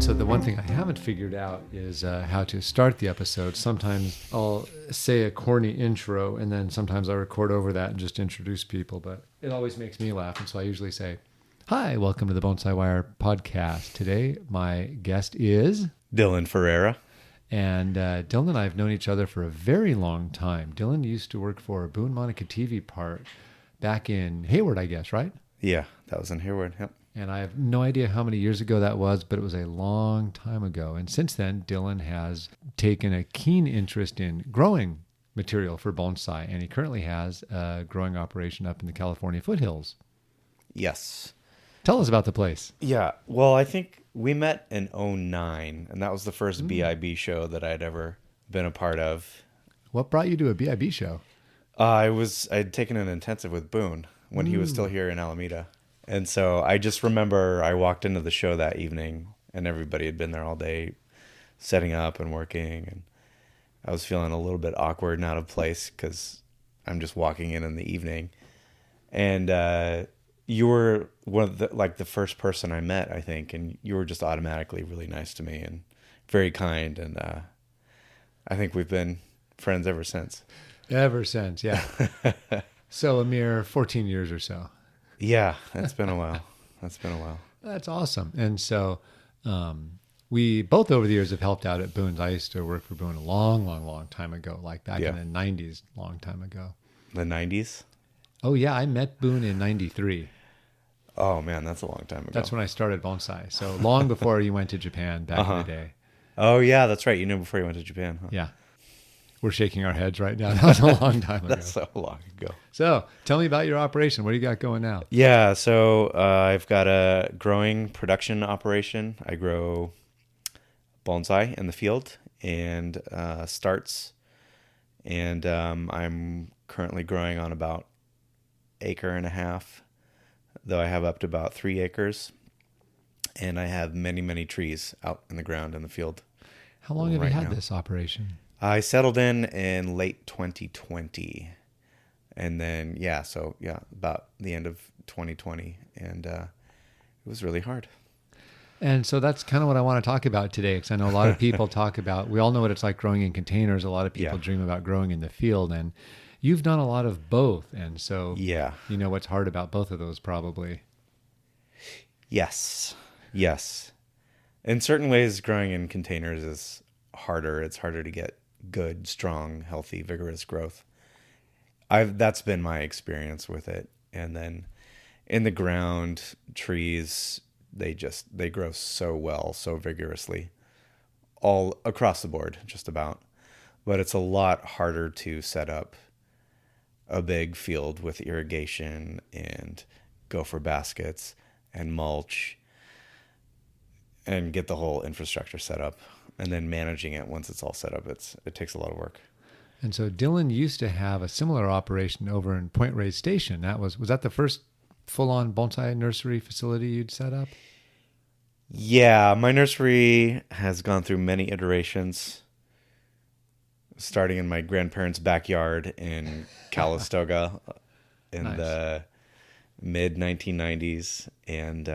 So the one thing I haven't figured out is how to start the episode. Sometimes I'll say a corny intro, and then sometimes I record over that and just introduce people. But it always makes me laugh, and so I usually say, "Hi, welcome to the Bonsai Wire podcast." Today, my guest is Dylan Ferreira. And Dylan and I have known each other for a very long time. Dylan used to work for Boone Monica TV Park back in Hayward, I guess, right? Yeah, that was in Hayward. Yep. And I have no idea how many years ago that was, but it was a long time ago. And since then, Dylan has taken a keen interest in growing material for bonsai, and he currently has a growing operation up in the California foothills. Yes. Tell us about the place. Yeah. Well, I think we met in '09, and that was the first BIB show that I'd ever been a part of. What brought you to a BIB show? I'd taken an intensive with Boone when he was still here in Alameda. And so I just remember I walked into the show that evening and everybody had been there all day setting up and working. And I was feeling a little bit awkward and out of place because I'm just walking in the evening. And you were one of the first person I met, I think. And you were just automatically really nice to me and very kind. And I think we've been friends ever since. Ever since, yeah. So a mere 14 years or so. Yeah, that's been a while. That's awesome. And so we both over the years have helped out at Boone's. I used to work for Boone a long time ago, like back in the 90s, long time ago. The 90s? Oh, yeah. I met Boone in 93. Oh, man, that's a long time ago. That's when I started bonsai. So long before you went to Japan back in the day. Oh, yeah, that's right. You knew before you went to Japan, huh? Yeah. We're shaking our heads right now. That was a long time ago. That's so long ago. So tell me about your operation. What do you got going now? Yeah, so I've got a growing production operation. I grow bonsai in the field and starts. And I'm currently growing on about 1.5 acres, though I have up to about 3 acres. And I have many trees out in the ground in the field. How long have you had this operation? I settled in late 2020. And then, about the end of 2020. And it was really hard. And so that's kind of what I want to talk about today, because I know a lot of people talk about, we all know what it's like growing in containers. A lot of people dream about growing in the field. And you've done a lot of both. And so you know what's hard about both of those probably. Yes. In certain ways, growing in containers is harder. It's harder to get good, strong, healthy, vigorous growth. That's been my experience with it. And then in the ground, trees, they grow so well, so vigorously, all across the board, just about. But it's a lot harder to set up a big field with irrigation and gopher baskets and mulch and get the whole infrastructure set up. And then managing it once it's all set up, it takes a lot of work. And so Dylan used to have a similar operation over in Point Reyes Station. Was that the first full-on bonsai nursery facility you'd set up? Yeah, my nursery has gone through many iterations, starting in my grandparents' backyard in Calistoga in the mid-1990s. And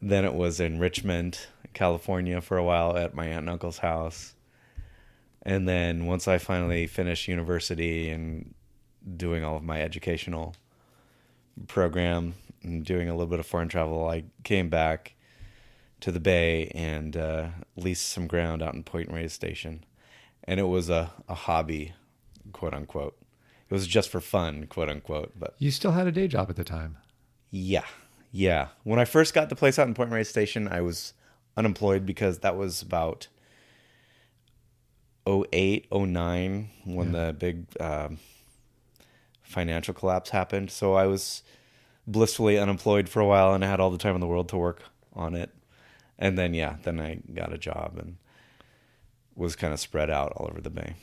then it was in Richmond, California for a while at my aunt and uncle's house. And then once I finally finished university and doing all of my educational program and doing a little bit of foreign travel, I came back to the Bay and leased some ground out in Point Reyes Station. And it was a hobby, quote unquote. It was just for fun, quote unquote. But you still had a day job at the time. Yeah. When I first got the place out in Point Reyes Station, I was unemployed because that was about 2008, 2009 when the big financial collapse happened. So I was blissfully unemployed for a while and I had all the time in the world to work on it. And then, then I got a job and was kind of spread out all over the Bay.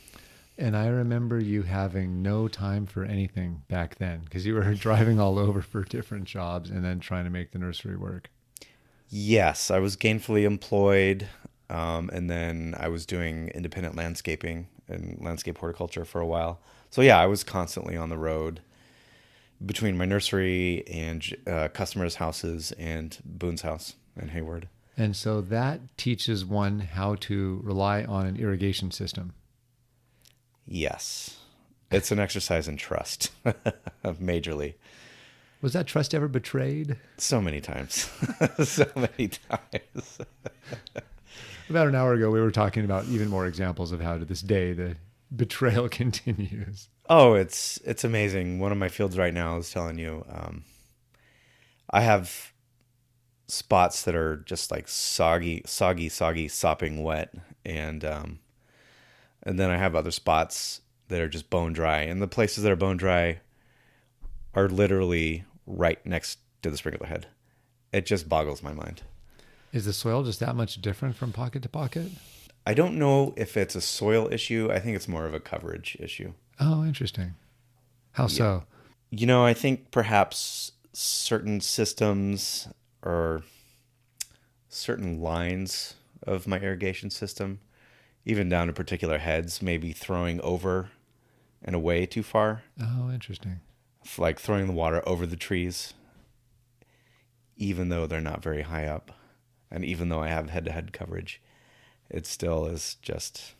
And I remember you having no time for anything back then because you were driving all over for different jobs and then trying to make the nursery work. Yes, I was gainfully employed, and then I was doing independent landscaping and landscape horticulture for a while. So I was constantly on the road between my nursery and customers' houses and Boone's house in Hayward. And so that teaches one how to rely on an irrigation system. Yes. It's an exercise in trust, majorly. Was that trust ever betrayed? So many times. So many times. About an hour ago, we were talking about even more examples of how to this day the betrayal continues. Oh, it's amazing. One of my fields right now is telling you, I have spots that are just like soggy, sopping wet, and then I have other spots that are just bone dry. And the places that are bone dry are literally right next to the sprinkler head. It just boggles my mind. Is the soil just that much different from pocket to pocket? I don't know if it's a soil issue. I think it's more of a coverage issue. Oh, interesting. How so? I think perhaps certain systems or certain lines of my irrigation system, even down to particular heads, maybe throwing over and away too far. Oh, interesting. Like throwing the water over the trees, even though they're not very high up. And even though I have head-to-head coverage, it still is just...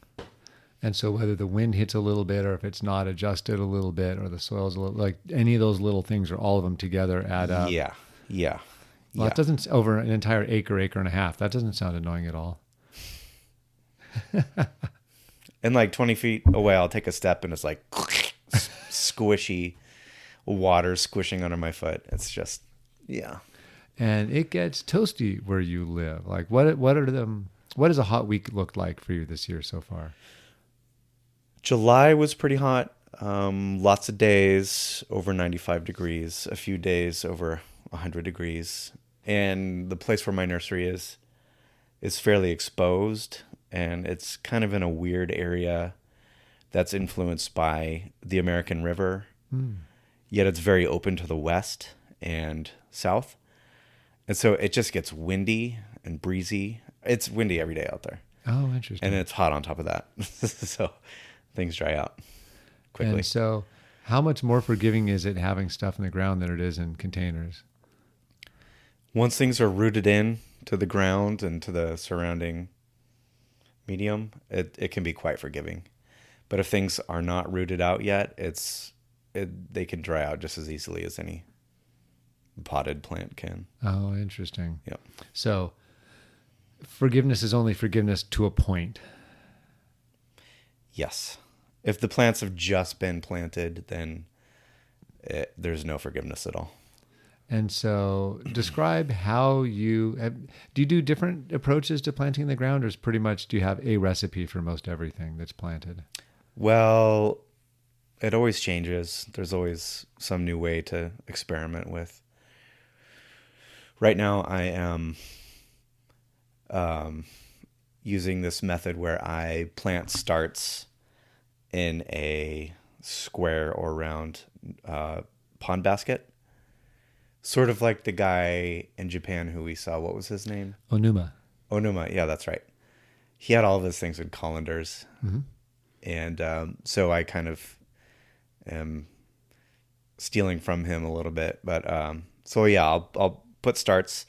And so whether the wind hits a little bit or if it's not adjusted a little bit or the soil's a little, like any of those little things or all of them together add up. Yeah. Well, it doesn't, over an entire acre and a half, that doesn't sound annoying at all. And like 20 feet away, I'll take a step and it's like squishy water squishing under my foot. It's just, yeah. And it gets toasty where you live. Like what does a hot week look like for you this year so far? July was pretty hot. Lots of days over 95 degrees, a few days over 100 degrees. And the place where my nursery is fairly exposed, and it's kind of in a weird area that's influenced by the American River. Yet it's very open to the west and south. And so it just gets windy and breezy. It's windy every day out there. Oh, interesting. And it's hot on top of that. So things dry out quickly. And so how much more forgiving is it having stuff in the ground than it is in containers? Once things are rooted in to the ground and to the surrounding medium, it can be quite forgiving. But if things are not rooted out yet, they can dry out just as easily as any potted plant can. Oh, interesting. Yep. So forgiveness is only forgiveness to a point. Yes. If the plants have just been planted, then there's no forgiveness at all. And so describe how do you do different approaches to planting in the ground, or is pretty much do you have a recipe for most everything that's planted? Well, it always changes. There's always some new way to experiment with. Right now I am using this method where I plant starts in a square or round pond basket. Sort of like the guy in Japan who we saw. What was his name? Onuma. Yeah, that's right. He had all of his things in colanders. Mm-hmm. And so I kind of am stealing from him a little bit. But so yeah, I'll put starts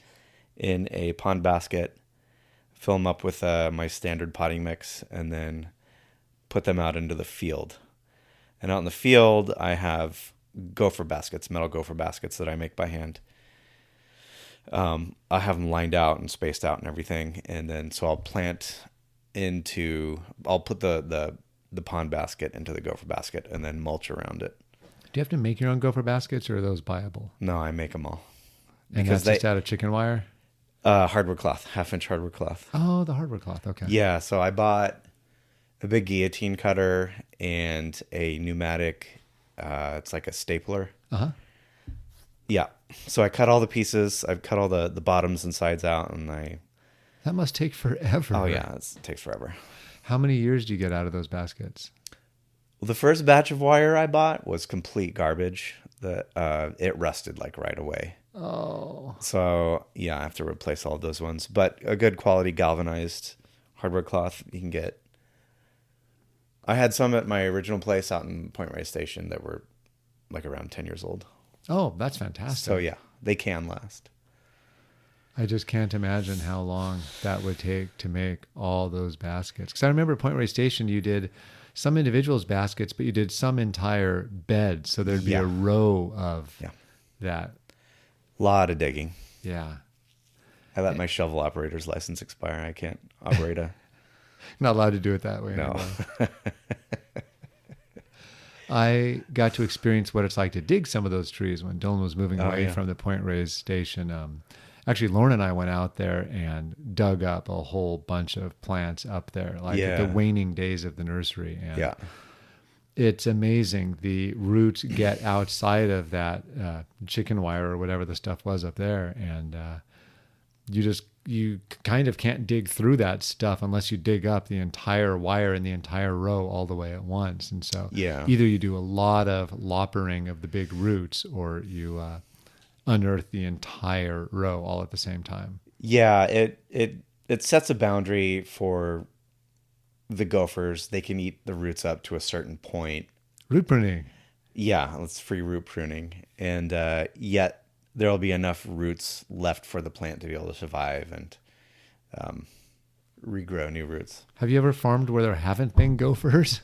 in a pond basket, fill them up with my standard potting mix, and then put them out into the field. And out in the field, I have metal gopher baskets that I make by hand. I have them lined out and spaced out and everything. And then, so I'll put the pond basket into the gopher basket and then mulch around it. Do you have to make your own gopher baskets, or are those buyable? No, I make them all. And that's just out of chicken wire? Hardwood cloth, 1/2-inch hardwood cloth. Oh, the hardwood cloth. Okay. Yeah. So I bought a big guillotine cutter and a pneumatic, it's like a stapler. Uh-huh. Yeah. So I cut all the pieces. I've cut all the bottoms and sides out, and That must take forever. Oh yeah, it takes forever. How many years do you get out of those baskets? Well, the first batch of wire I bought was complete garbage. It rusted like right away. Oh. So yeah, I have to replace all of those ones. But a good quality galvanized hardwood cloth you can get. I had some at my original place out in Point Reyes Station that were like around 10 years old. Oh, that's fantastic. So yeah, they can last. I just can't imagine how long that would take to make all those baskets. Because I remember at Point Reyes Station, you did some individuals baskets, but you did some entire beds. So there'd be a row of that. A lot of digging. Yeah. I let my shovel operator's license expire. I can't operate a... Not allowed to do it that way. No. I got to experience what it's like to dig some of those trees when Dylan was moving away from the Point Reyes Station. Actually, Lauren and I went out there and dug up a whole bunch of plants up there, like at the waning days of the nursery. And it's amazing. The roots get outside of that chicken wire or whatever the stuff was up there, and you kind of can't dig through that stuff unless you dig up the entire wire and the entire row all the way at once. And so either you do a lot of loppering of the big roots, or you unearth the entire row all at the same time. Yeah, it sets a boundary for the gophers. They can eat the roots up to a certain point. Root pruning. Yeah, it's free root pruning. And yet there will be enough roots left for the plant to be able to survive and regrow new roots. Have you ever farmed where there haven't been gophers?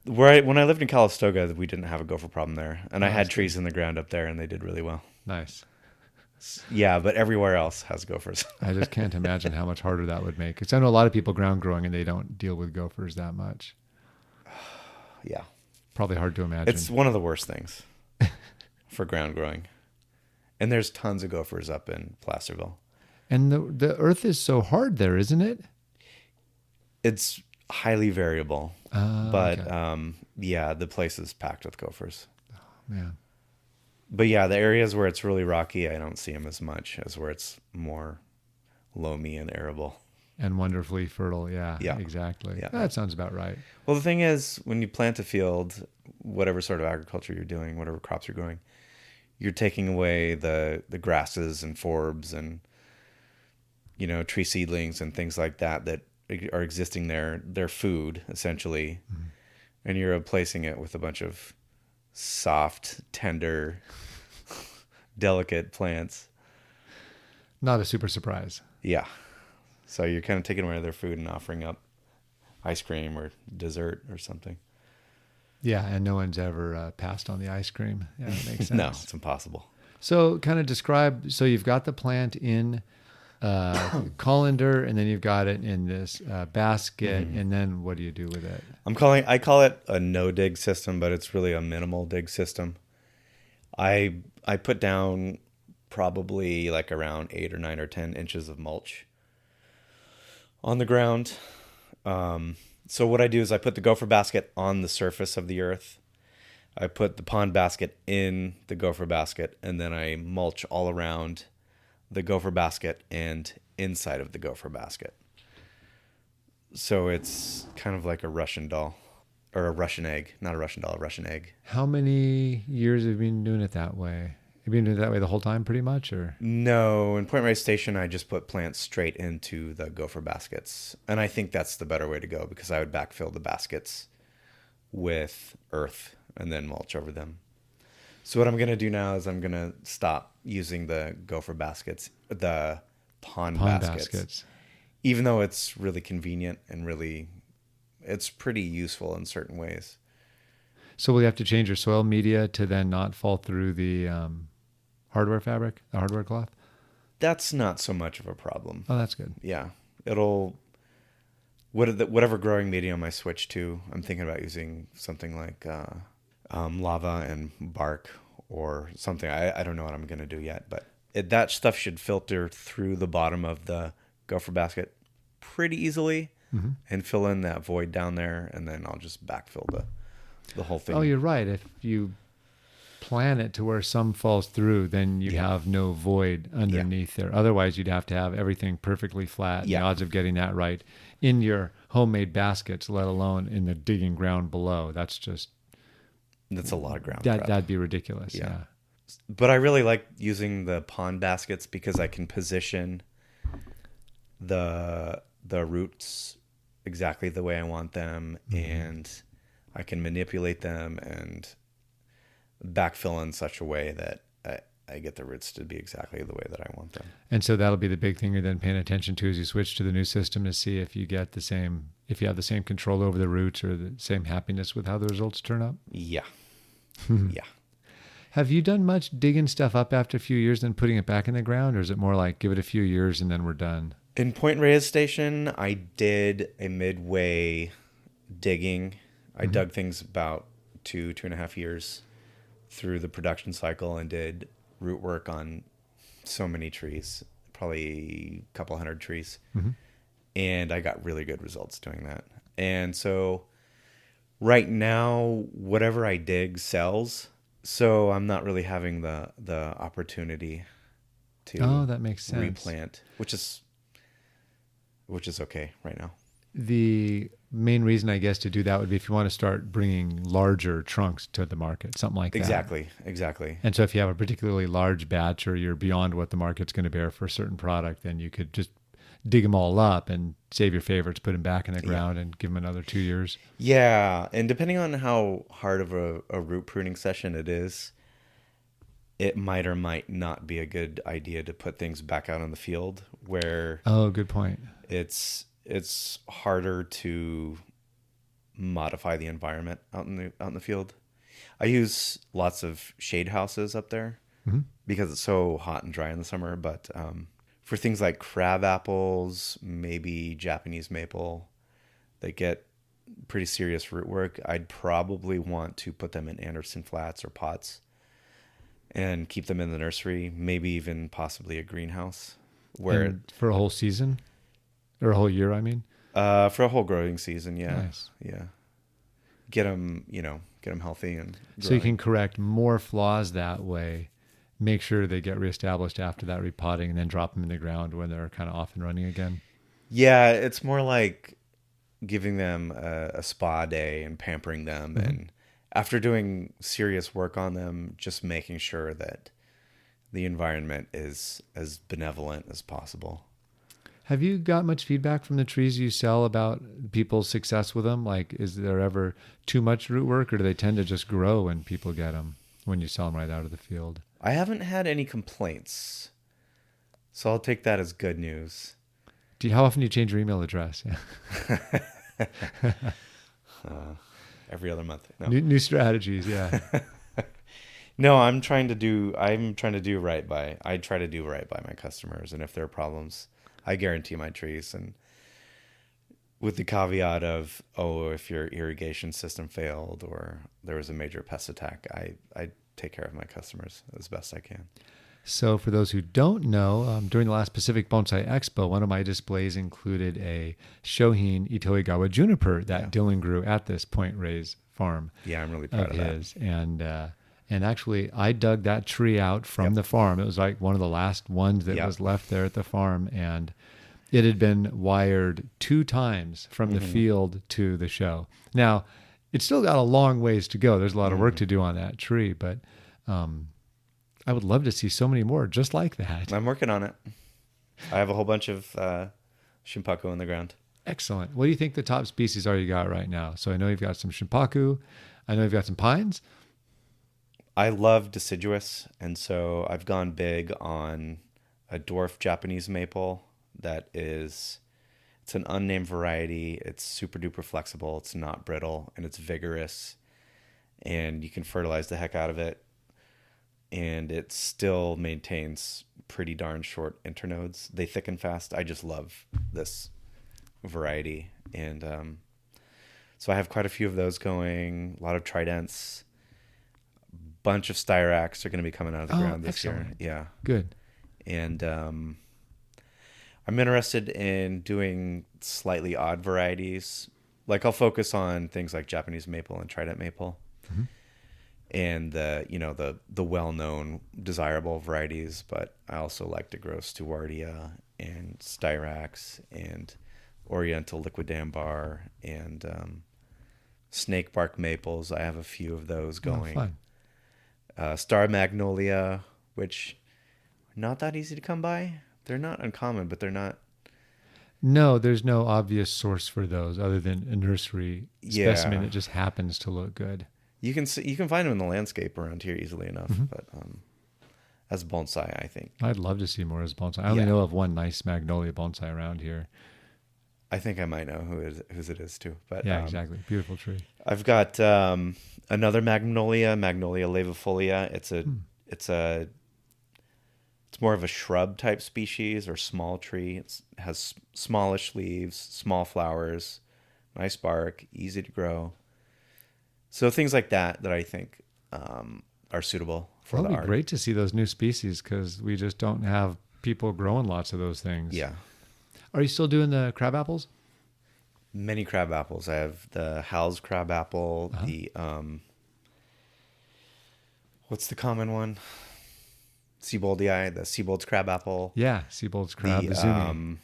When I lived in Calistoga, we didn't have a gopher problem there. And I had trees in the ground up there, and they did really well. Nice. Yeah, but everywhere else has gophers. I just can't imagine how much harder that would make. Because I know a lot of people ground growing, and they don't deal with gophers that much. Yeah. Probably hard to imagine. It's one of the worst things for ground growing. And there's tons of gophers up in Placerville. And the earth is so hard there, isn't it? It's highly variable. But okay. The place is packed with gophers. Oh, man. But yeah, the areas where it's really rocky, I don't see them as much as where it's more loamy and arable. And wonderfully fertile. Yeah, exactly. Yeah. That sounds about right. Well, the thing is, when you plant a field, whatever sort of agriculture you're doing, whatever crops you're growing, you're taking away the grasses and forbs and, tree seedlings and things like that are existing there. They're food, essentially. Mm-hmm. And you're replacing it with a bunch of soft, tender, delicate plants. Not a super surprise. Yeah. So you're kind of taking away their food and offering up ice cream or dessert or something. Yeah, and no one's ever passed on the ice cream. Yeah, that makes sense. No, it's impossible. So kind of describe, so you've got the plant in colander, and then you've got it in this basket, and then what do you do with it? I call it a no-dig system, but it's really a minimal dig system. I put down probably like around 8 or 9 or 10 inches of mulch on the ground. So what I do is I put the gopher basket on the surface of the earth. I put the pond basket in the gopher basket, and then I mulch all around the gopher basket and inside of the gopher basket. So it's kind of like a Russian doll, or a Russian egg, not a Russian doll, a Russian egg. How many years have you been doing it that way? Have you been doing it that way the whole time pretty much, or? No, in Point Reyes Station, I just put plants straight into the gopher baskets. And I think that's the better way to go, because I would backfill the baskets with earth and then mulch over them. So what I'm going to do now is I'm going to stop using the gopher baskets, the pond baskets. Even though it's really convenient and it's pretty useful in certain ways. So will you have to change your soil media to then not fall through the hardware fabric, the hardware cloth? That's not so much of a problem. Oh, that's good. Yeah. Whatever growing medium I switch to, I'm thinking about using something like lava and bark or something. I don't know what I'm going to do yet, but that stuff should filter through the bottom of the gopher basket pretty easily and fill in that void down there, and then I'll just backfill the whole thing. Oh, you're right. If you plan it to where some falls through, then you have no void underneath there. Otherwise, you'd have to have everything perfectly flat. The odds of getting that right in your homemade baskets, let alone in the digging ground below, that's a lot of ground. That'd be ridiculous. Yeah. But I really like using the pond baskets because I can position the roots exactly the way I want them, and I can manipulate them and backfill in such a way that I get the roots to be exactly the way that I want them. And so that'll be the big thing you're then paying attention to as you switch to the new system, to see if you get the same, if you have the same control over the roots or the same happiness with how the results turn up. Yeah. Yeah. Have you done much digging stuff up after a few years and putting it back in the ground, or is it more like give it a few years and then we're done? In Point Reyes Station, I did a midway digging. I dug things about 2.5 years through the production cycle and did root work on so many trees, probably a couple hundred trees. And I got really good results doing that. And so right now, whatever I dig sells. So I'm not really having the opportunity to that makes sense. replant, which is okay right now. The main reason, I guess, to do that would be if you want to start bringing larger trunks to the market, something like that. Exactly. And so if you have a particularly large batch or you're beyond what the market's going to bear for a certain product, then you could just dig them all up and save your favorites, put them back in the ground and give them another 2 years. Yeah. And depending on how hard of a root pruning session it is, it might or might not be a good idea to put things back out in the field where... Oh, good point. It's harder to modify the environment out in the field. I use lots of shade houses up there because it's so hot and dry in the summer. But for things like crab apples, maybe Japanese maple, that get pretty serious root work, I'd probably want to put them in Anderson flats or pots and keep them in the nursery, maybe even possibly a greenhouse. And for a whole season? Or a whole year, I mean? For a whole growing season, yeah. Nice. Yeah. Get them healthy and growing. So you can correct more flaws that way, make sure they get reestablished after that repotting, and then drop them in the ground when they're kind of off and running again. Yeah, it's more like giving them a spa day and pampering them. And after doing serious work on them, just making sure that the environment is as benevolent as possible. Have you got much feedback from the trees you sell about people's success with them? Like, is there ever too much root work, or do they tend to just grow when people get them, when you sell them right out of the field? I haven't had any complaints, so I'll take that as good news. How often do you change your email address? Yeah. Every other month. No. New strategies, yeah. No, I try to do right by my customers, and if there are problems, I guarantee my trees, and with the caveat of, if your irrigation system failed or there was a major pest attack, I take care of my customers as best I can. So for those who don't know, during the last Pacific Bonsai Expo, one of my displays included a Shohin Itoigawa juniper that Dylan grew at this Point Reyes farm. Yeah, I'm really proud of his. And actually, I dug that tree out from the farm. It was like one of the last ones that was left there at the farm. And it had been wired 2 times from the field to the show. Now, it's still got a long ways to go. There's a lot of work to do on that tree. But I would love to see so many more just like that. I'm working on it. I have a whole bunch of Shimpaku in the ground. Excellent. What do you think the top species are you got right now? So I know you've got some Shimpaku. I know you've got some pines. I love deciduous, and so I've gone big on a dwarf Japanese maple it's an unnamed variety. It's super duper flexible. It's not brittle, and it's vigorous, and you can fertilize the heck out of it, and it still maintains pretty darn short internodes. They thicken fast. I just love this variety, and so I have quite a few of those going, a lot of tridents. Bunch of styrax are going to be coming out of the ground this year. Yeah. Good. And I'm interested in doing slightly odd varieties. Like I'll focus on things like Japanese maple and trident maple. And the well-known desirable varieties, but I also like to grow Stewartia and styrax and Oriental liquid ambar and snake bark maples. I have a few of those going. Fun. Star magnolia, which are not that easy to come by. They're not uncommon, but they're not. No, there's no obvious source for those other than a nursery specimen that just happens to look good. You can find them in the landscape around here easily enough, but as bonsai, I think. I'd love to see more as bonsai. I only know of one nice magnolia bonsai around here. I think I might know whose it is too. But yeah, exactly. Beautiful tree. I've got another Magnolia laevifolia. It's more of a shrub type species or small tree. It has smallish leaves, small flowers, nice bark, easy to grow. So things like that I think are suitable for the art. It'd be great to see those new species because we just don't have people growing lots of those things. Yeah. Are you still doing the crab apples? Many crab apples. I have the Hal's crab apple, the what's the common one? Sieboldii, the Siebold's crab apple. Yeah, Siebold's crab, the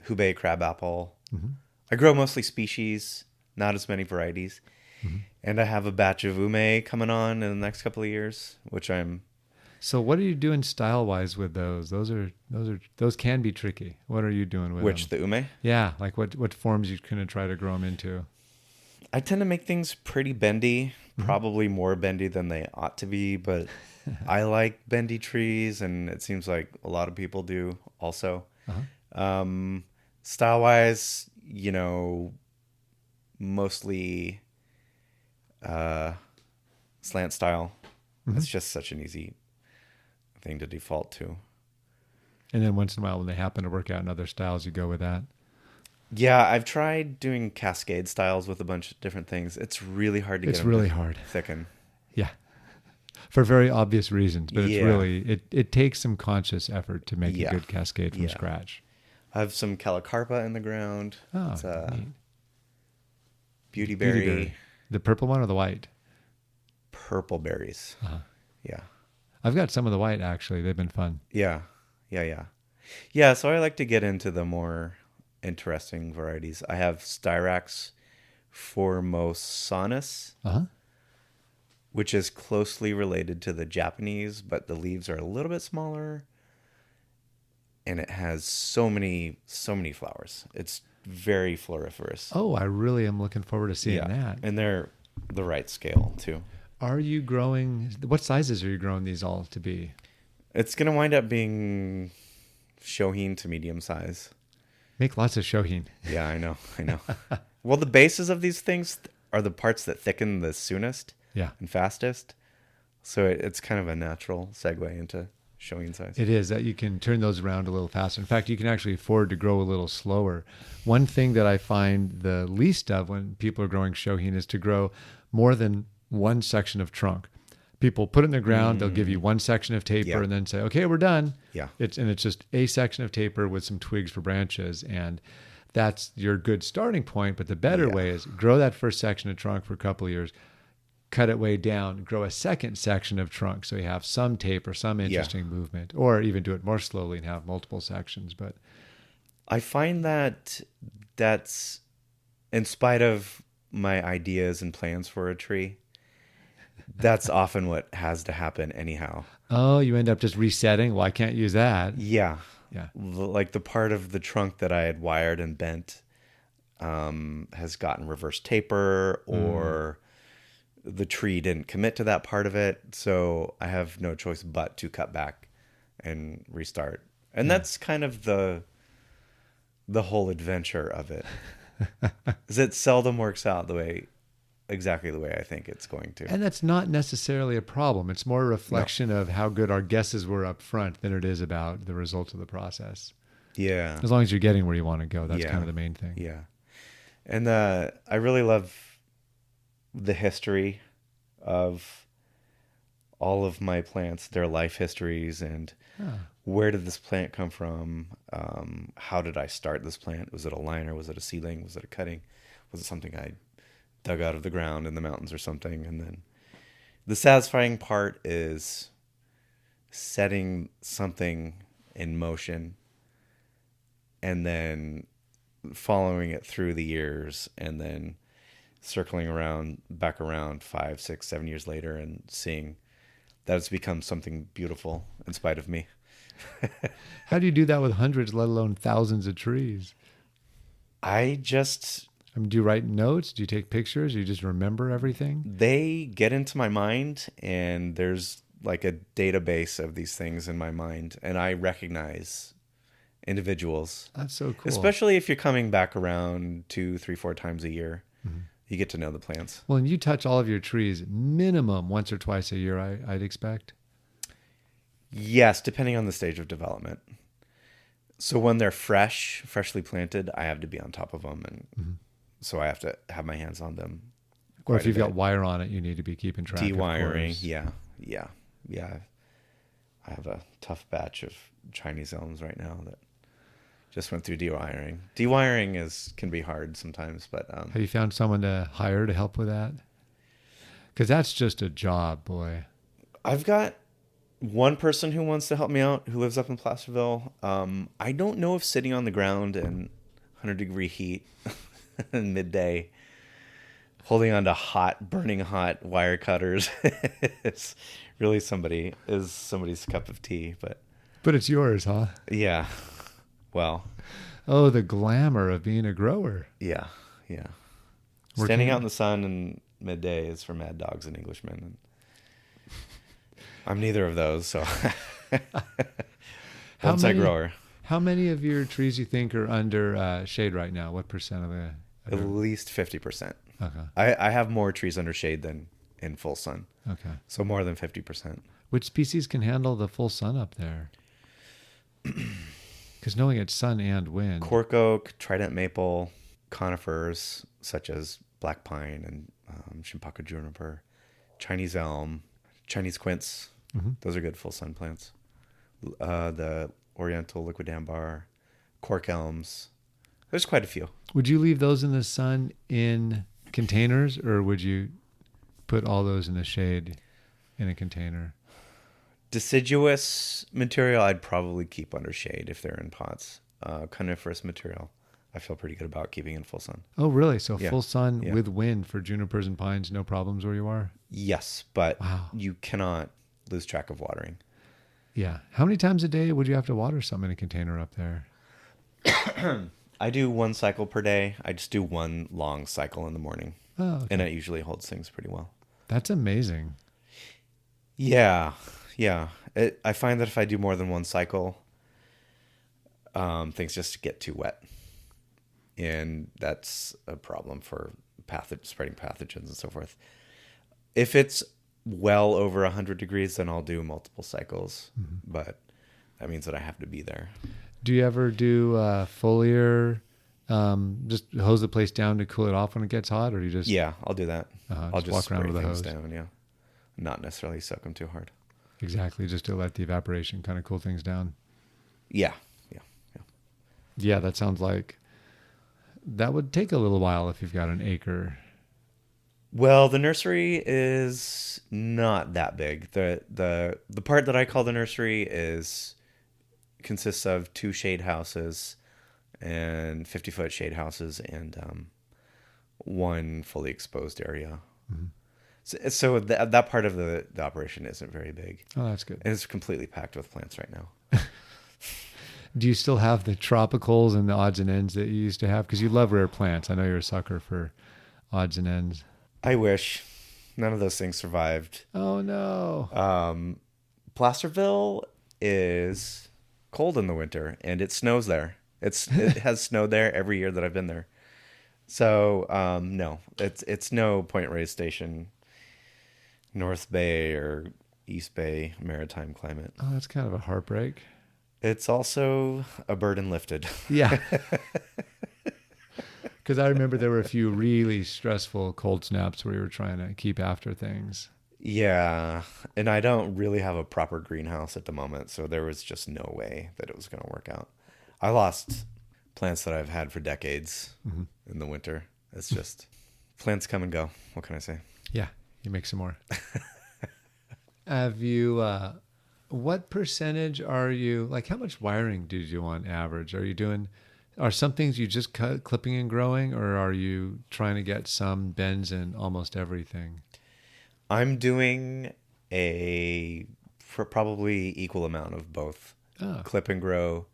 Hubei crab apple. Mm-hmm. I grow mostly species, not as many varieties. Mm-hmm. And I have a batch of ume coming on in the next couple of years, which I'm... So what are you doing style-wise with those? Those can be tricky. What are you doing with Which, them? the ume? Yeah, like what forms you kind of try to grow them into? I tend to make things pretty bendy, probably more bendy than they ought to be, but I like bendy trees, and it seems like a lot of people do also. Style-wise, mostly slant style. It's just such an easy thing to default to. And then once in a while, when they happen to work out in other styles, you go with that. Yeah, I've tried doing cascade styles with a bunch of different things. It's really hard to get them to thicken. Yeah, for very obvious reasons, but it's really it takes some conscious effort to make a good cascade from scratch. I have some calicarpa in the ground. Oh, it's neat. Beautyberry. The purple one or the white? Purple berries. Yeah. I've got some of the white, actually. They've been fun. Yeah, so I like to get into the more interesting varieties. I have Styrax formosanus, which is closely related to the Japanese, but the leaves are a little bit smaller, and it has so many flowers. It's very floriferous. Oh, I really am looking forward to seeing that. And they're the right scale too. Are you growing? What sizes are you growing these all to be? It's going to wind up being shohin to medium size. Make lots of shohin. Yeah, I know. Well, the bases of these things are the parts that thicken the soonest and fastest. So it's kind of a natural segue into shohin size. It is that you can turn those around a little faster. In fact, you can actually afford to grow a little slower. One thing that I find the least of when people are growing shohin is to grow more than one section of trunk. People put it in the ground, they'll give you one section of taper and then say, okay, we're done. Yeah. It's just a section of taper with some twigs for branches. And that's your good starting point. But the better way is grow that first section of trunk for a couple of years, cut it way down, grow a second section of trunk. So you have some taper, some interesting movement, or even do it more slowly and have multiple sections. But I find that that's, in spite of my ideas and plans for a tree, that's often what has to happen anyhow. Oh, you end up just resetting? Well, I can't use that. Yeah. Yeah. Like the part of the trunk that I had wired and bent has gotten reverse taper, or the tree didn't commit to that part of it. So I have no choice but to cut back and restart. And that's kind of the whole adventure of it. Is it seldom works out exactly the way I think it's going to. And that's not necessarily a problem. It's more a reflection of how good our guesses were up front than it is about the results of the process. Yeah. As long as you're getting where you want to go, that's kind of the main thing. Yeah. And I really love the history of all of my plants, their life histories, and where did this plant come from? How did I start this plant? Was it a liner? Was it a seedling? Was it a cutting? Was it something I dug out of the ground in the mountains or something? And then the satisfying part is setting something in motion and then following it through the years and then circling back around 5, 6, 7 years later and seeing that it's become something beautiful in spite of me. How do you do that with hundreds, let alone thousands of trees? Do you write notes? Do you take pictures? Do you just remember everything? They get into my mind, and there's like a database of these things in my mind, and I recognize individuals. That's so cool. Especially if you're coming back around 2, 3, 4 times a year, you get to know the plants. Well, and you touch all of your trees minimum once or twice a year, I'd expect. Yes, depending on the stage of development. So when they're freshly planted, I have to be on top of them, and so I have to have my hands on them. Or if you've got wire on it, you need to be keeping track. De-wiring, yeah. I have a tough batch of Chinese elms right now that just went through de-wiring. De-wiring can be hard sometimes, but have you found someone to hire to help with that? Because that's just a job, boy. I've got one person who wants to help me out who lives up in Placerville. I don't know if sitting on the ground in 100-degree heat in midday, holding on to burning hot wire cutters is really somebody's cup of tea. But it's yours, huh? Yeah. Well. Oh, the glamour of being a grower. Yeah. Standing out in the sun in midday is for mad dogs and Englishmen. And I'm neither of those, so bonsai grower. How many of your trees you think are under shade right now? What percent of the? At least 50%. Okay. I have more trees under shade than in full sun. Okay. So more than 50%. Which species can handle the full sun up there? Because knowing it's sun and wind. Cork oak, trident maple, conifers such as black pine and Shimpaka juniper, Chinese elm, Chinese quince. Those are good full sun plants. The oriental liquidambar, cork elms. There's quite a few. Would you leave those in the sun in containers, or would you put all those in the shade in a container? Deciduous material I'd probably keep under shade if they're in pots. Coniferous material I feel pretty good about keeping in full sun. Oh, really? So Yeah. full sun Yeah. with wind for junipers and pines, no problems where you are? Yes, but Wow. you cannot lose track of watering. Yeah. How many times a day would you have to water something in a container up there? I do 1 cycle per day. I just do 1 long cycle in the morning. Oh, okay. And it usually holds things pretty well. That's amazing. Yeah. I find that if I do more than 1 cycle, things just get too wet. And that's a problem for spreading pathogens and so forth. If it's well over 100 degrees, then I'll do multiple cycles. But that means that I have to be there. Do you ever do foliar, just hose the place down to cool it off when it gets hot, or do you just... Yeah, I'll do that. I'll just walk around spray with a things hose. down, yeah. Not necessarily soak them too hard. Exactly, just to let the evaporation kind of cool things down. Yeah. Yeah, that sounds like that would take a little while if you've got an acre. Well, the nursery is not that big. The part that I call the nursery consists of 2 shade houses and 50-foot shade houses and 1 fully exposed area. So that part of the operation isn't very big. Oh, that's good. And it's completely packed with plants right now. Do you still have the tropicals and the odds and ends that you used to have? Because you love rare plants. I know you're a sucker for odds and ends. I wish. None of those things survived. Oh, no. Placerville is cold in the winter, and it snows there. It has snowed there every year that I've been there. So, no. It's no Point Reyes Station, North Bay, or East Bay maritime climate. Oh, that's kind of a heartbreak. It's also a burden lifted. Yeah. Because I remember there were a few really stressful cold snaps where you were trying to keep after things. Yeah. And I don't really have a proper greenhouse at the moment, so there was just no way that it was going to work out. I lost plants that I've had for decades in the winter. It's just plants come and go. What can I say? Yeah. You make some more. Have you... what percentage are you, like how much wiring do you do on average? Are some things you just cut, clipping and growing, or are you trying to get some bends in almost everything? I'm doing for probably equal amount of both. Clip and grow.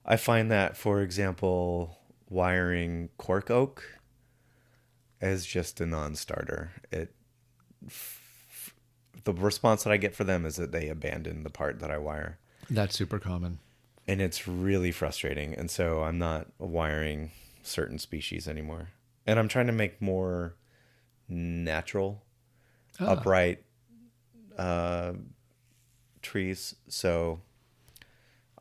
I find that, for example, wiring cork oak is just a non-starter. the response that I get for them is that they abandon the part that I wire. That's super common. And it's really frustrating. And so I'm not wiring certain species anymore. And I'm trying to make more natural, upright trees. So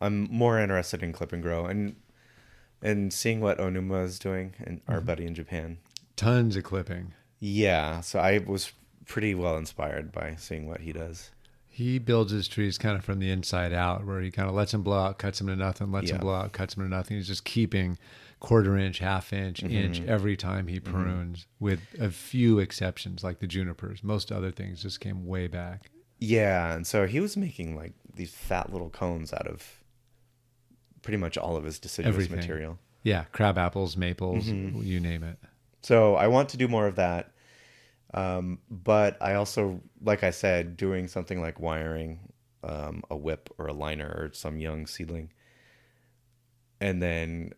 I'm more interested in clip and grow and seeing what Onuma is doing, and our buddy in Japan. Tons of clipping. Yeah. So I was pretty well inspired by seeing what he does. He builds his trees kind of from the inside out, where he kind of lets them blow out, cuts them to nothing, lets them blow out, cuts them to nothing. He's just keeping quarter inch, half inch, inch every time he prunes, with a few exceptions like the junipers. Most other things just came way back. Yeah, and so he was making like these fat little cones out of pretty much all of his deciduous material. Yeah, crab apples, maples, you name it. So I want to do more of that. But I also, like I said, doing something like wiring a whip or a liner or some young seedling, and then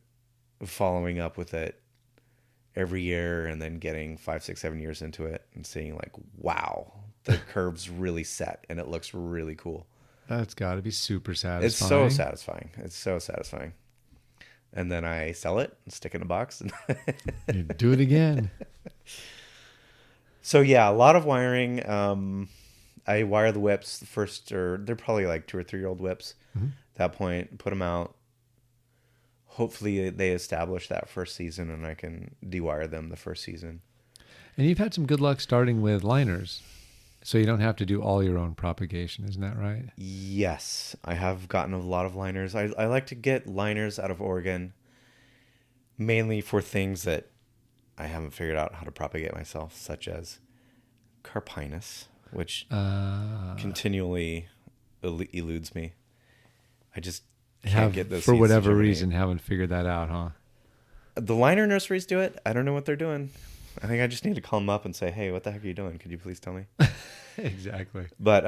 following up with it every year, and then getting 5, 6, 7 years into it and seeing like, wow, the curve's really set and it looks really cool. That's got to be super satisfying. It's so satisfying. It's so satisfying. And then I sell it and stick it in a box. And you do it again. So yeah, a lot of wiring. I wire the whips first, or they're probably like 2 or 3 year old whips. At that point, put them out. Hopefully they establish that first season and I can dewire them the first season. And you've had some good luck starting with liners, so you don't have to do all your own propagation. Isn't that right? Yes, I have gotten a lot of liners. I like to get liners out of Oregon, mainly for things that I haven't figured out how to propagate myself, such as Carpinus, which continually eludes me. I just can't get those for seeds whatever to germinate. reason, haven't figured that out, huh? The liner nurseries do it. I don't know what they're doing. I think I just need to call them up and say, hey, what the heck are you doing? Could you please tell me? Exactly. But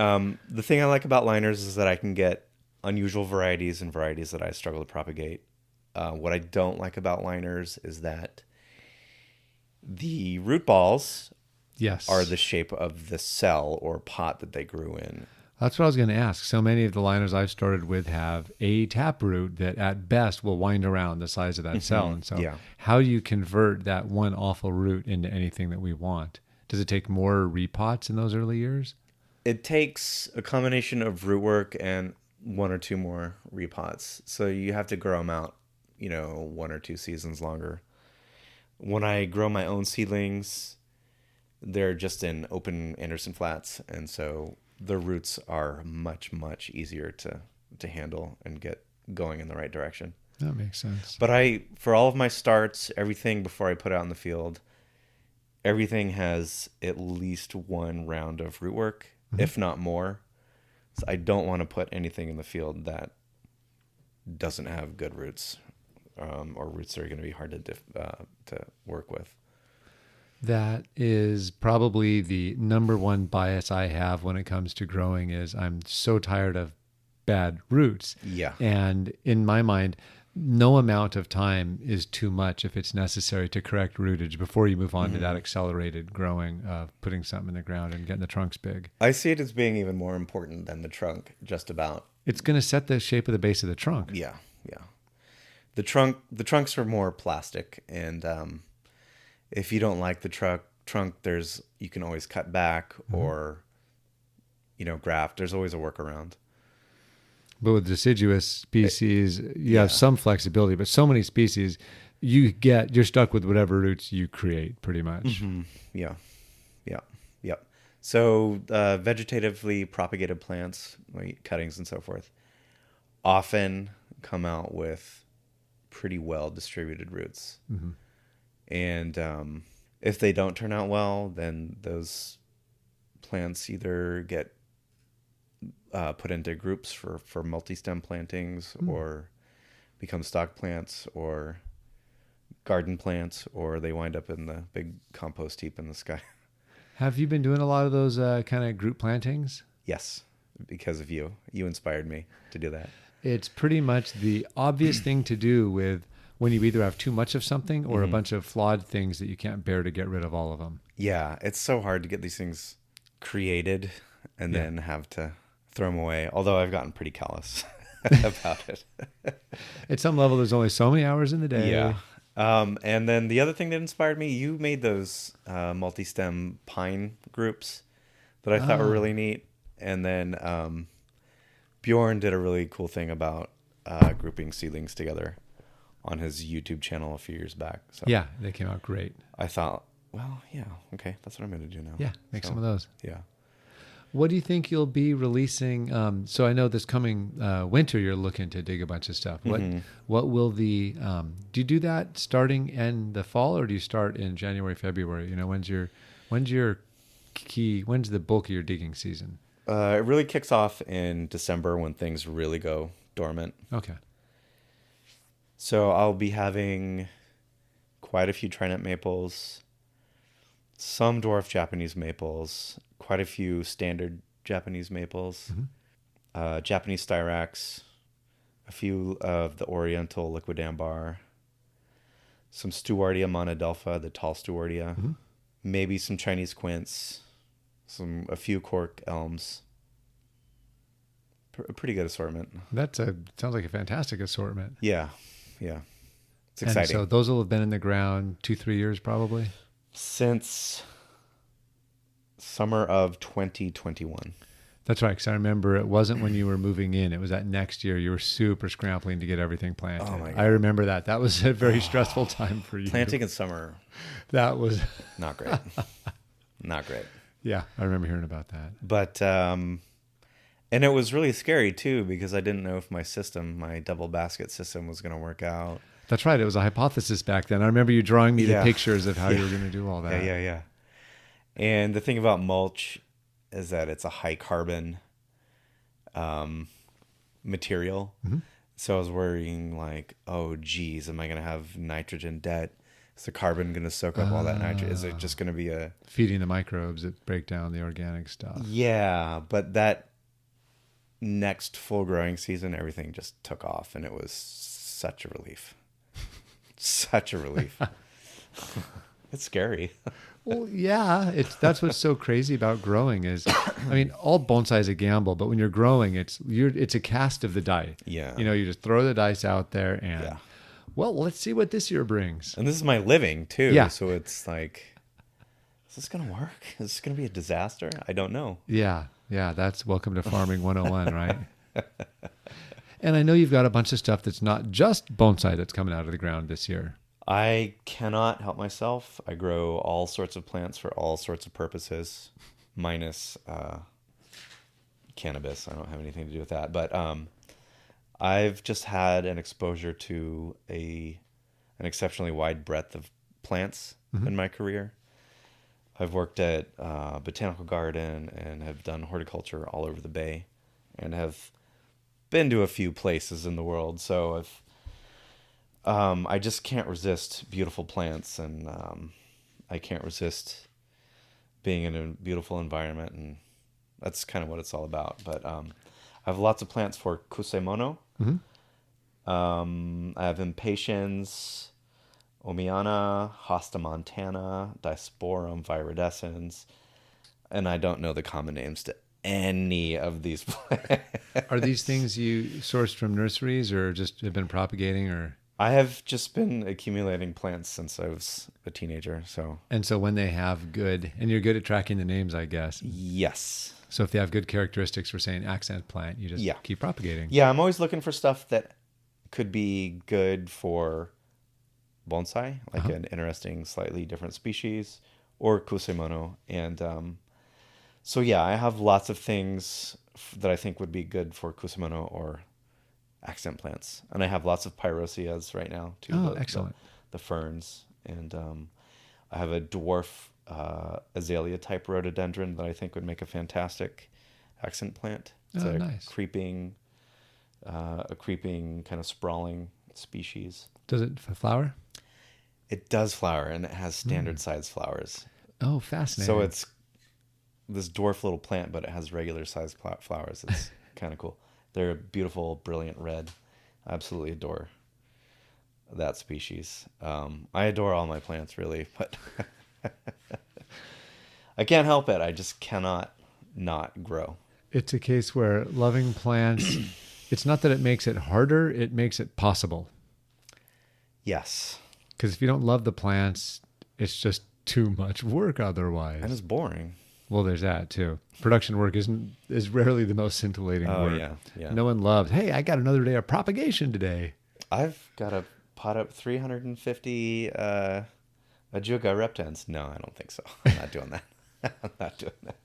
the thing I like about liners is that I can get unusual varieties and varieties that I struggle to propagate. What I don't like about liners is that the root balls are the shape of the cell or pot that they grew in. That's what I was going to ask. So many of the liners I've started with have a taproot that at best will wind around the size of that cell. And so how do you convert that one awful root into anything that we want? Does it take more repots in those early years? It takes a combination of root work and 1 or 2 more repots. So you have to grow them out, 1 or 2 seasons longer. When I grow my own seedlings, they're just in open Anderson flats. And so the roots are much, much easier to handle and get going in the right direction. That makes sense. But for all of my starts, everything before I put out in the field, everything has at least 1 round of root work, if not more. So I don't want to put anything in the field that doesn't have good roots, or roots that are going to be hard to work with. That is probably the number one bias I have when it comes to growing is I'm so tired of bad roots. Yeah. And in my mind, no amount of time is too much if it's necessary to correct rootage before you move on to that accelerated growing of putting something in the ground and getting the trunks big. I see it as being even more important than the trunk, just about. It's going to set the shape of the base of the trunk. Yeah, yeah. The trunks are more plastic, and if you don't like the trunk, you can always cut back or, graft. There's always a workaround. But with deciduous species, you have some flexibility, but so many species, you're stuck with whatever roots you create pretty much. Mm-hmm. Yeah. So vegetatively propagated plants, like cuttings and so forth, often come out with pretty well distributed roots. Mm-hmm. And if they don't turn out well, then those plants either get put into groups for multi-stem plantings or become stock plants or garden plants, or they wind up in the big compost heap in the sky. Have you been doing a lot of those kind of group plantings? Yes, because of you. You inspired me to do that. It's pretty much the obvious thing to do with when you either have too much of something or a bunch of flawed things that you can't bear to get rid of all of them. Yeah, it's so hard to get these things created and Yeah. then have to throw them away. Although I've gotten pretty callous about it. At some level, there's only so many hours in the day. Yeah. And then the other thing that inspired me, you made those multi-stem pine groups that I thought were really neat. And then Bjorn did a really cool thing about grouping seedlings together on his YouTube channel a few years back. So Yeah, they came out great. I thought, well, yeah, okay, that's what I'm going to do now. Yeah, make some of those. Yeah. What do you think you'll be releasing? So I know this coming winter you're looking to dig a bunch of stuff. What will the do you do that starting in the fall, or do you start in January, February? You know, when's the bulk of your digging season? It really kicks off in December when things really go dormant. Okay. So I'll be having quite a few tri-nut maples, some dwarf Japanese maples, quite a few standard Japanese maples, Japanese styrax, a few of the Oriental liquid ambar, some Stewartia monadelpha, the tall Stewartia, maybe some Chinese quince, a few cork elms. A pretty good assortment. Sounds like a fantastic assortment. Yeah. It's exciting. And so those will have been in the ground 2-3 years probably? Since summer of 2021. That's right, because I remember it wasn't when you were moving in. It was that next year. You were super scrambling to get everything planted. Oh, my God. I remember that. That was a very stressful time for you. Planting in summer, That was... not great. Not great. Yeah, I remember hearing about that. But, and it was really scary too, because I didn't know if my double basket system was going to work out. That's right. It was a hypothesis back then. I remember you drawing me the pictures of how you were going to do all that. Yeah. And the thing about mulch is that it's a high carbon material. So I was worrying like, oh, geez, am I going to have nitrogen debt? Is the carbon going to soak up all that nitrogen? Is it just going to be feeding the microbes that break down the organic stuff? Yeah, but that next full growing season, everything just took off, and it was such a relief. Such a relief. It's scary. Well, yeah, that's what's so crazy about growing is, I mean, all bonsai is a gamble, but when you're growing, it's a cast of the die. Yeah. You know, you just throw the dice out there and, well, let's see what this year brings. And this is my living too. Yeah. So it's like, is this going to work? Is this going to be a disaster? I don't know. Yeah. That's welcome to Farming 101, right? And I know you've got a bunch of stuff that's not just bonsai that's coming out of the ground this year. I cannot help myself. I grow all sorts of plants for all sorts of purposes, minus cannabis. I don't have anything to do with that. But I've just had an exposure to an exceptionally wide breadth of plants in my career. I've worked at Botanical Garden and have done horticulture all over the Bay and have been to a few places in the world. So I just can't resist beautiful plants, and I can't resist being in a beautiful environment, and that's kind of what it's all about. But I have lots of plants for kusemono. I have impatiens, Omiana, Hosta montana, Disporum viridescens, and I don't know the common names to any of these plants. Are these things you sourced from nurseries or just have been propagating? Or I have just been accumulating plants since I was a teenager. And so when they have good, and you're good at tracking the names, I guess. Yes. So if they have good characteristics for saying accent plant, you just keep propagating. Yeah, I'm always looking for stuff that could be good for bonsai, like an interesting, slightly different species, or kusemono. And so yeah, I have lots of things that I think would be good for kusemono or accent plants. And I have lots of pyrocias right now too. Oh, excellent. The ferns. And I have a dwarf azalea type rhododendron that I think would make a fantastic accent plant. It's nice. creeping kind of sprawling species. Does it flower? It does flower, and it has standard size flowers. Oh, fascinating. So it's this dwarf little plant, but it has regular sized flowers. It's kind of cool. They're a beautiful, brilliant red. I absolutely adore that species. I adore all my plants, really, but I can't help it. I just cannot not grow. It's a case where loving plants, it's not that it makes it harder, it makes it possible. Yes. Because if you don't love the plants, it's just too much work otherwise. And it's boring. Well, there's that too. Production work is rarely the most scintillating work. Yeah. No one loves, hey, I got another day of propagation today. I've got to pot up 350 Ajuga reptans. No, I don't think so. I'm not doing that. I'm not doing that.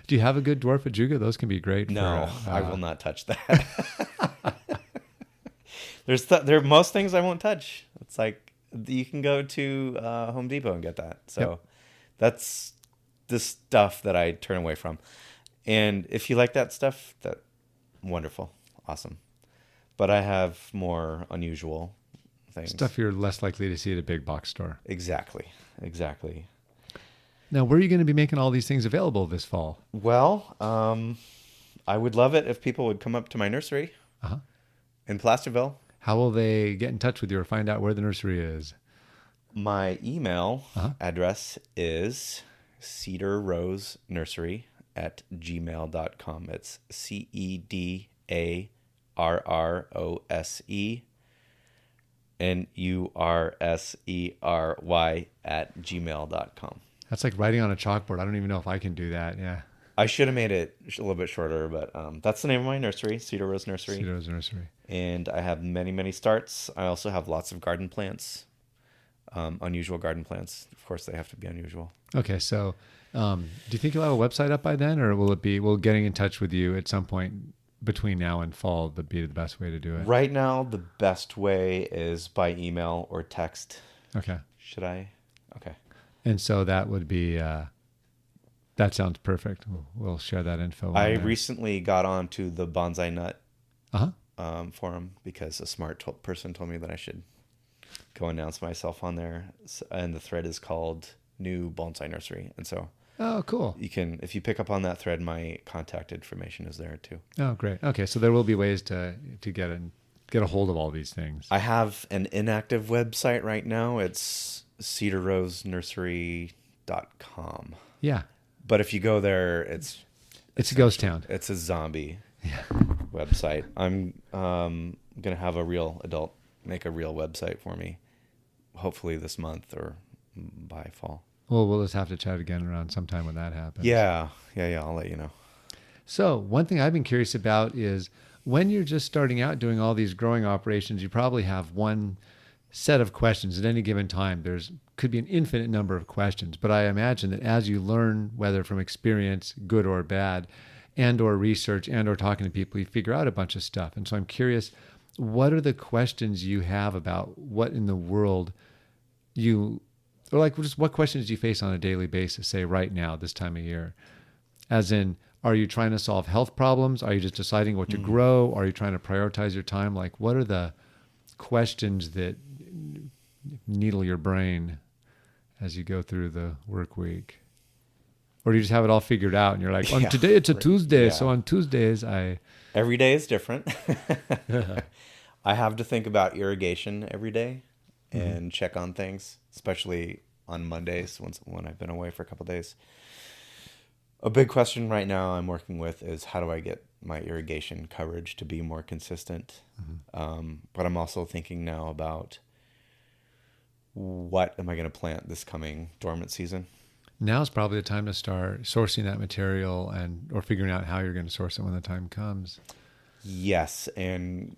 Do you have a good dwarf Ajuga? Those can be great. No, I will not touch that. There are most things I won't touch. It's like you can go to Home Depot and get that. So that's the stuff that I turn away from. And if you like that stuff, that wonderful, awesome. But I have more unusual things. Stuff you're less likely to see at a big box store. Exactly. Now, where are you going to be making all these things available this fall? Well, I would love it if people would come up to my nursery in Placerville. How will they get in touch with you or find out where the nursery is? My email address is cedarrosenursery@gmail.com. It's CEDARROSENURSERY@gmail.com. That's like writing on a chalkboard. I don't even know if I can do that. Yeah. I should have made it a little bit shorter, but that's the name of my nursery, Cedar Rose Nursery. Cedar Rose Nursery. And I have many, many starts. I also have lots of garden plants, unusual garden plants. Of course, they have to be unusual. Okay, so do you think you'll have a website up by then, or will getting in touch with you at some point between now and fall be the best way to do it? Right now, the best way is by email or text. Okay. Should I? Okay. And so that would be, that sounds perfect. We'll share that info. I recently got onto the Bonsai Nut forum because a smart person told me that I should go announce myself on there. And the thread is called New Bonsai Nursery. And so oh, cool. you can, if you pick up on that thread, my contact information is there too. Oh, great. Okay, so there will be ways to get a hold of all these things. I have an inactive website right now. It's cedarrosenursery.com. Yeah. But if you go there, it's a ghost town. It's a zombie website. I'm going to have a real adult make a real website for me, hopefully this month or by fall. Well, we'll just have to chat again around sometime when that happens. Yeah. I'll let you know. So one thing I've been curious about is when you're just starting out doing all these growing operations, you probably have one set of questions at any given time. Could be an infinite number of questions, but I imagine that as you learn, whether from experience, good or bad, and or research and or talking to people, you figure out a bunch of stuff. And so I'm curious, what are the questions you have about what in the world or like just what questions do you face on a daily basis, say right now, this time of year? As in, are you trying to solve health problems? Are you just deciding what to grow? Are you trying to prioritize your time? Like, what are the questions that needle your brain as you go through the work week? Or do you just have it all figured out and you're like, today it's a Tuesday, so on Tuesdays every day is different. I have to think about irrigation every day and check on things, especially on Mondays when I've been away for a couple of days. A big question right now I'm working with is how do I get my irrigation coverage to be more consistent? But I'm also thinking now about what am I going to plant this coming dormant season? Now's probably the time to start sourcing that material or figuring out how you're going to source it when the time comes. Yes, and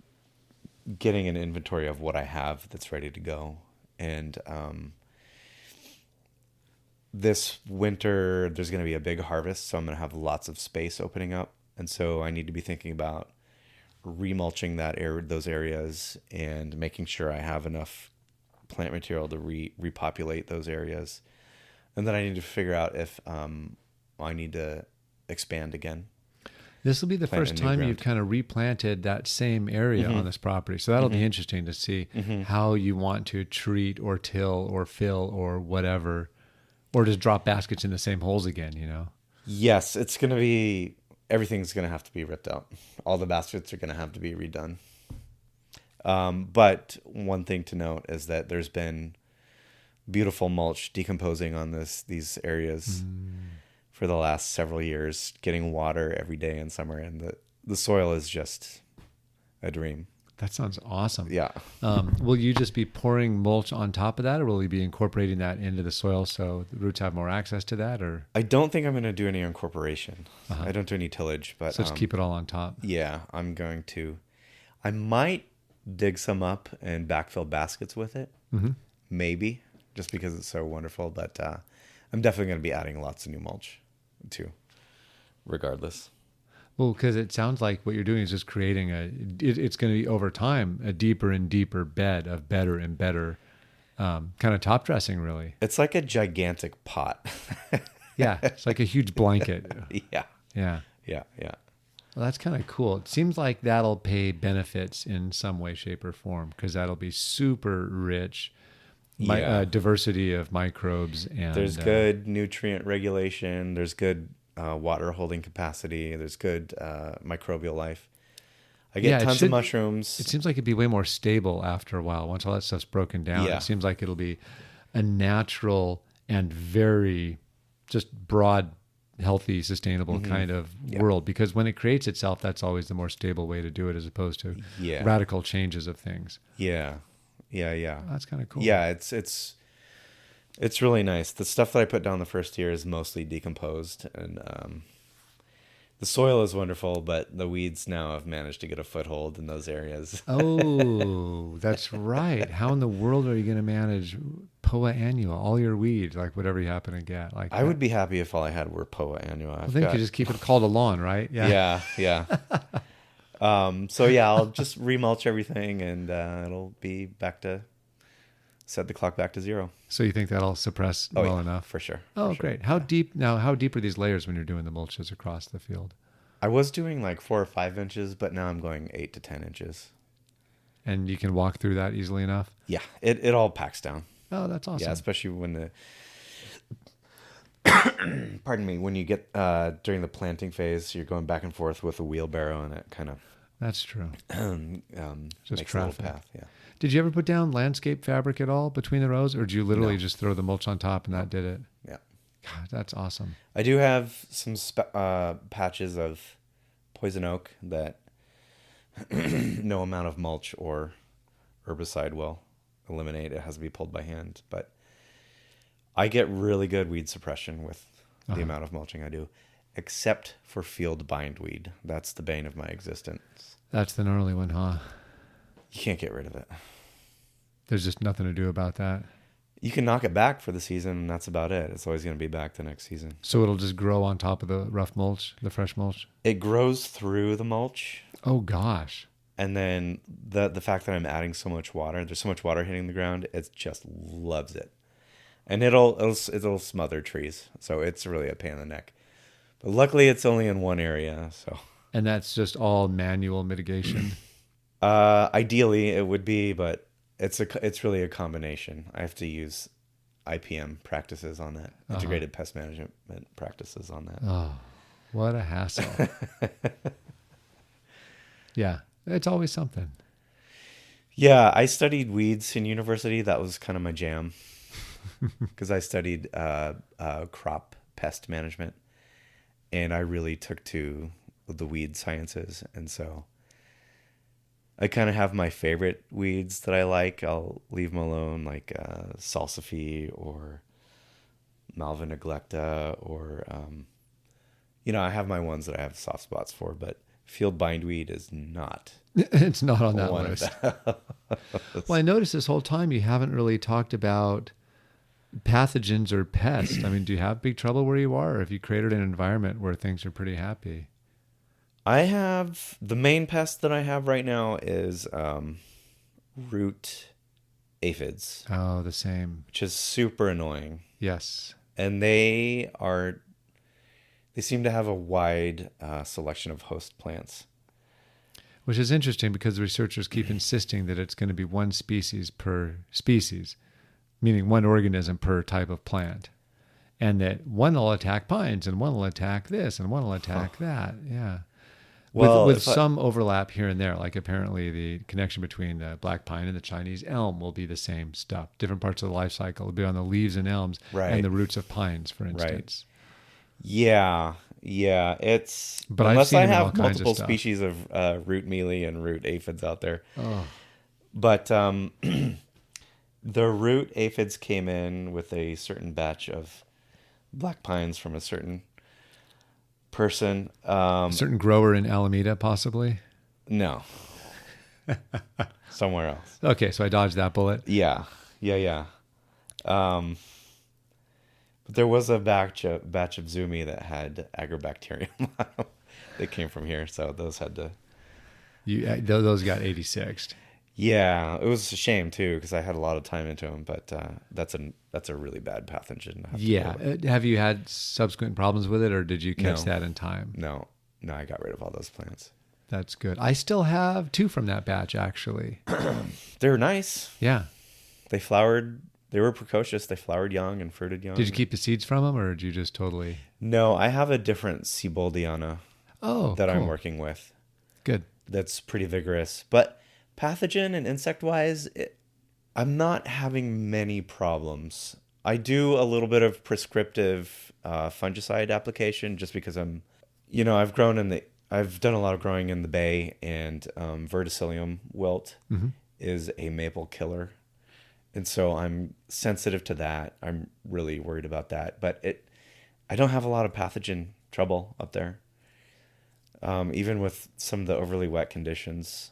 getting an inventory of what I have that's ready to go. And this winter, there's going to be a big harvest, so I'm going to have lots of space opening up. And so I need to be thinking about remulching those areas and making sure I have enough plant material to repopulate those areas. And then I need to figure out if I need to expand again. This will be the first time you've kind of replanted that same area on this property. So that'll be interesting to see how you want to treat or till or fill or whatever, or just drop baskets in the same holes again, you know? Yes, everything's going to have to be ripped out. All the baskets are going to have to be redone. But one thing to note is that there's been beautiful mulch decomposing on these areas for the last several years, getting water every day in summer, and the soil is just a dream. That sounds awesome. Yeah. Will you just be pouring mulch on top of that, or will you be incorporating that into the soil so the roots have more access to that? Or I don't think I'm going to do any incorporation. I don't do any tillage, but so just keep it all on top. Yeah, I'm going to. I might dig some up and backfill baskets with it, maybe, just because it's so wonderful. But I'm definitely going to be adding lots of new mulch too, regardless. Well, because it sounds like what you're doing is just creating it's going to be over time a deeper and deeper bed of better and better kind of top dressing, really. It's like a gigantic pot. Yeah, it's like a huge blanket. Yeah. Yeah. Yeah. Well, that's kind of cool. It seems like that'll pay benefits in some way, shape, or form, because that'll be super rich. Diversity of microbes, and there's good nutrient regulation. There's good water holding capacity. There's good microbial life. I get tons of mushrooms. It seems like it'd be way more stable after a while once all that stuff's broken down. Yeah. It seems like it'll be a natural and very just broad, healthy, sustainable kind of world, because when it creates itself, that's always the more stable way to do it, as opposed to radical changes of things. Yeah. That's kind of cool. Yeah, it's really nice. The stuff that I put down the first year is mostly decomposed, and the soil is wonderful, but the weeds now have managed to get a foothold in those areas. Oh, that's right. How in the world are you going to manage Poa annua, all your weeds, like whatever you happen to get? Like I would be happy if all I had were Poa annua. I think you just keep it called a lawn, right? Yeah. So yeah, I'll just remulch everything, and it'll be back to set the clock back to zero. So you think that'll suppress well enough? For sure. Oh, for sure. great. How deep are these layers when you're doing the mulches across the field? I was doing like 4 or 5 inches, but now I'm going 8 to 10 inches. And you can walk through that easily enough? Yeah, it all packs down. Oh, that's awesome. Yeah, especially when pardon me, when you get during the planting phase, you're going back and forth with a wheelbarrow, and it kind of that's true. Just makes traffic. A little path. Yeah. Did you ever put down landscape fabric at all between the rows, or did you literally just throw the mulch on top and that did it? Yeah. God, that's awesome. I do have some patches of poison oak that no amount of mulch or herbicide will eliminate. It has to be pulled by hand, but I get really good weed suppression with the amount of mulching I do, except for field bindweed. That's the bane of my existence. That's the gnarly one, huh? You can't get rid of it. There's just nothing to do about that. You can knock it back for the season, and that's about it. It's always going to be back the next season. So it'll just grow on top of the rough mulch, the fresh mulch? It grows through the mulch. Oh, gosh. And then the fact that I'm adding so much water, there's so much water hitting the ground, it just loves it. And it'll smother trees. So it's really a pain in the neck. But luckily, it's only in one area. So. And that's just all manual mitigation? Ideally, it would be, but it's really a combination. I have to use IPM practices on that, integrated pest management practices on that. Oh, what a hassle. Yeah, it's always something. Yeah, I studied weeds in university. That was kind of my jam because I studied crop pest management, and I really took to the weed sciences. And so I kind of have my favorite weeds that I like. I'll leave them alone, like salsify or Malva neglecta, or I have my ones that I have soft spots for, but field bindweed is not. It's not on that list. Well, I noticed this whole time you haven't really talked about pathogens or pests. I mean, do you have big trouble where you are, or have you created an environment where things are pretty happy? I have, the main pest that I have right now is root aphids. Oh, the same. Which is super annoying. Yes. And they seem to have a wide selection of host plants. Which is interesting because the researchers keep insisting that it's going to be one species per species, meaning one organism per type of plant. And that one will attack pines and one will attack this and one will attack that. Yeah. Well, with some overlap here and there, like apparently the connection between the black pine and the Chinese elm will be the same stuff. Different parts of the life cycle will be on the leaves and elms and the roots of pines, for instance. Yeah, yeah. It's But I've unless seen I them in all have kinds of multiple stuff. species of root mealy and root aphids out there. Oh, But the root aphids came in with a certain batch of black pines from a certain person. a certain grower in Alameda, possibly. No, somewhere else. Okay, so I dodged that bullet. Yeah, yeah, yeah. Um, but there was a batch of Zumi that had agrobacterium. They came from here, so those had to. Those got 86'd. Yeah, it was a shame too because I had a lot of time into them, but that's a really bad pathogen to have to Yeah. deal with. Have you had subsequent problems with it, or did you catch No. that in time? No, no, I got rid of all those plants. That's good. I still have 2 from that batch, actually. They were nice. Yeah. They flowered. They were precocious. They flowered young and fruited young. Did you keep the seeds from them, or did you just totally? No, I have a different Seaboldiana Oh, that cool. I'm working with. Good. That's pretty vigorous. But pathogen and insect wise, I'm not having many problems. I do a little bit of prescriptive fungicide application just because I've done a lot of growing in the Bay, and verticillium wilt is a maple killer. And so I'm sensitive to that. I'm really worried about that. But I don't have a lot of pathogen trouble up there. Even with some of the overly wet conditions.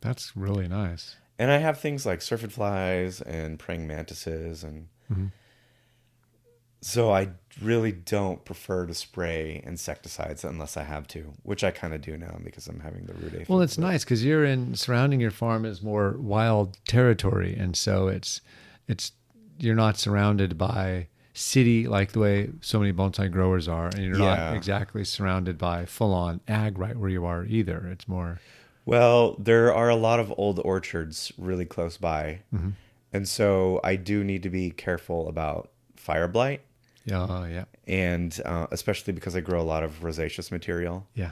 That's really nice. And I have things like syrphid flies and praying mantises. And so I really don't prefer to spray insecticides unless I have to, which I kind of do now because I'm having the root aphids. Well, it's nice because surrounding your farm is more wild territory. And so you're not surrounded by city like the way so many bonsai growers are, and you're not exactly surrounded by full-on ag right where you are either. It's more. Well, there are a lot of old orchards really close by, and so I do need to be careful about fire blight. Yeah. And especially because I grow a lot of rosaceous material. Yeah.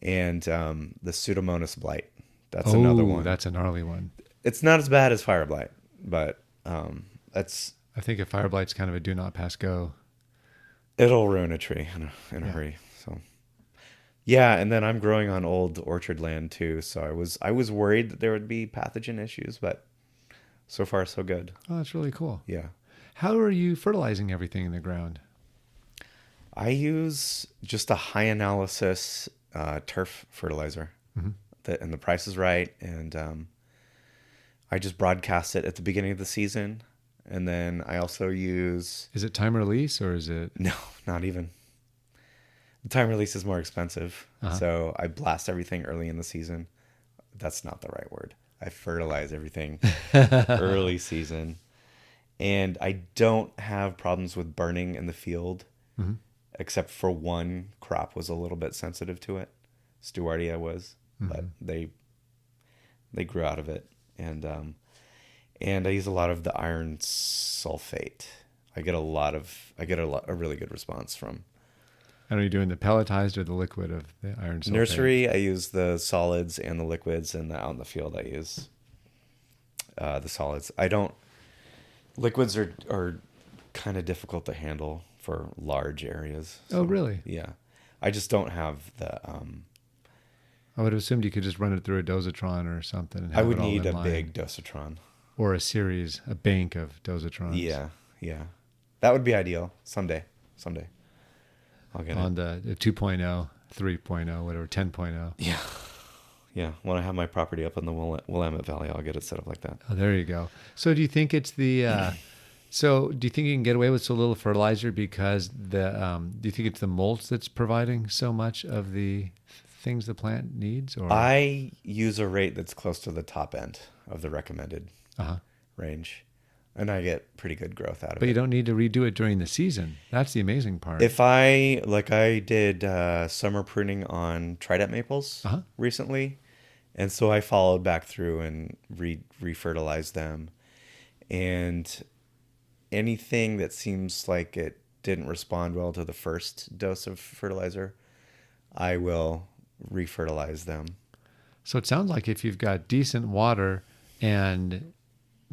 And the Pseudomonas blight. That's another one. That's a gnarly one. It's not as bad as fire blight, but that's. I think a fire blight's kind of a do not pass go. It'll ruin a tree in a hurry. So, yeah, and then I'm growing on old orchard land too, so I was worried that there would be pathogen issues, but so far so good. Oh, that's really cool. Yeah. How are you fertilizing everything in the ground? I use just a high analysis turf fertilizer, and the price is right, and I just broadcast it at the beginning of the season. And then I also use... Is it time release or is it... No, not even. The time release is more expensive. So I blast everything early in the season. That's not the right word. I fertilize everything early season. And I don't have problems with burning in the field, except for one crop was a little bit sensitive to it. Stewardia was, but they grew out of it. And I use a lot of the iron sulfate. I get a really good response from. And are you doing the pelletized or the liquid of the iron sulfate? Nursery, I use the solids and the liquids, and out in the field, I use the solids. Liquids are kind of difficult to handle for large areas. So, oh, really? Yeah. I just don't have the... I would have assumed you could just run it through a dosatron or something. And I have would it all need in a line. big dosatron. Or a bank of dosatrons. Yeah. That would be ideal. Someday. I'll get on it. the 2.0, 3.0, whatever, 10.0. Yeah. When I have my property up in the Willamette Valley, I'll get it set up like that. Oh, there you go. So do you think it's the... So do you think you can get away with so little fertilizer because do you think it's the mulch that's providing so much of the things the plant needs? Or I use a rate that's close to the top end of the recommended range, and I get pretty good growth out of it. But you don't need to redo it during the season. That's the amazing part. If I did summer pruning on trident maples recently, and so I followed back through and refertilized them, and anything that seems like it didn't respond well to the first dose of fertilizer, I will refertilize them. So it sounds like if you've got decent water and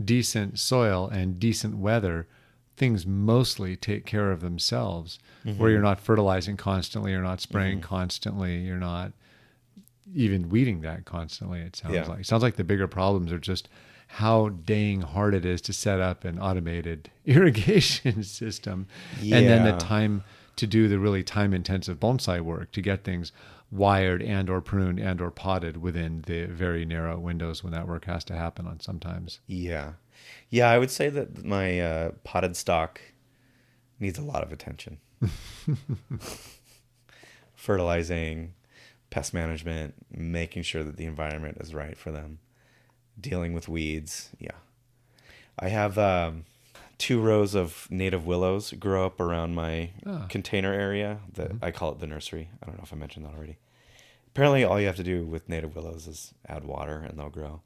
decent soil and decent weather, things mostly take care of themselves, where you're not fertilizing constantly, you're not spraying constantly, you're not even weeding that constantly. It sounds like. It sounds like the bigger problems are just how dang hard it is to set up an automated irrigation system, and then the time to do the really time-intensive bonsai work to get things wired and or pruned and or potted within the very narrow windows when that work has to happen on sometimes. Yeah. Yeah, I would say that my potted stock needs a lot of attention. Fertilizing, pest management, making sure that the environment is right for them, dealing with weeds. Yeah. I have 2 rows of native willows grow up around my container area. That I call it the nursery. I don't know if I mentioned that already. Apparently, all you have to do with native willows is add water and they'll grow.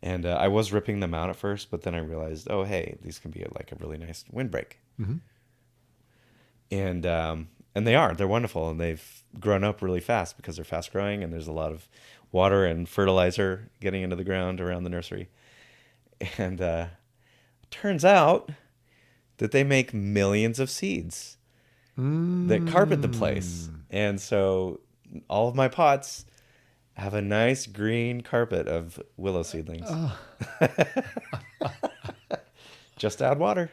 And I was ripping them out at first, but then I realized, oh, hey, these can be like a really nice windbreak. And they're wonderful, and they've grown up really fast because they're fast growing, and there's a lot of water and fertilizer getting into the ground around the nursery. And turns out that they make millions of seeds that carpet the place. And so all of my pots have a nice green carpet of willow seedlings. Just add water.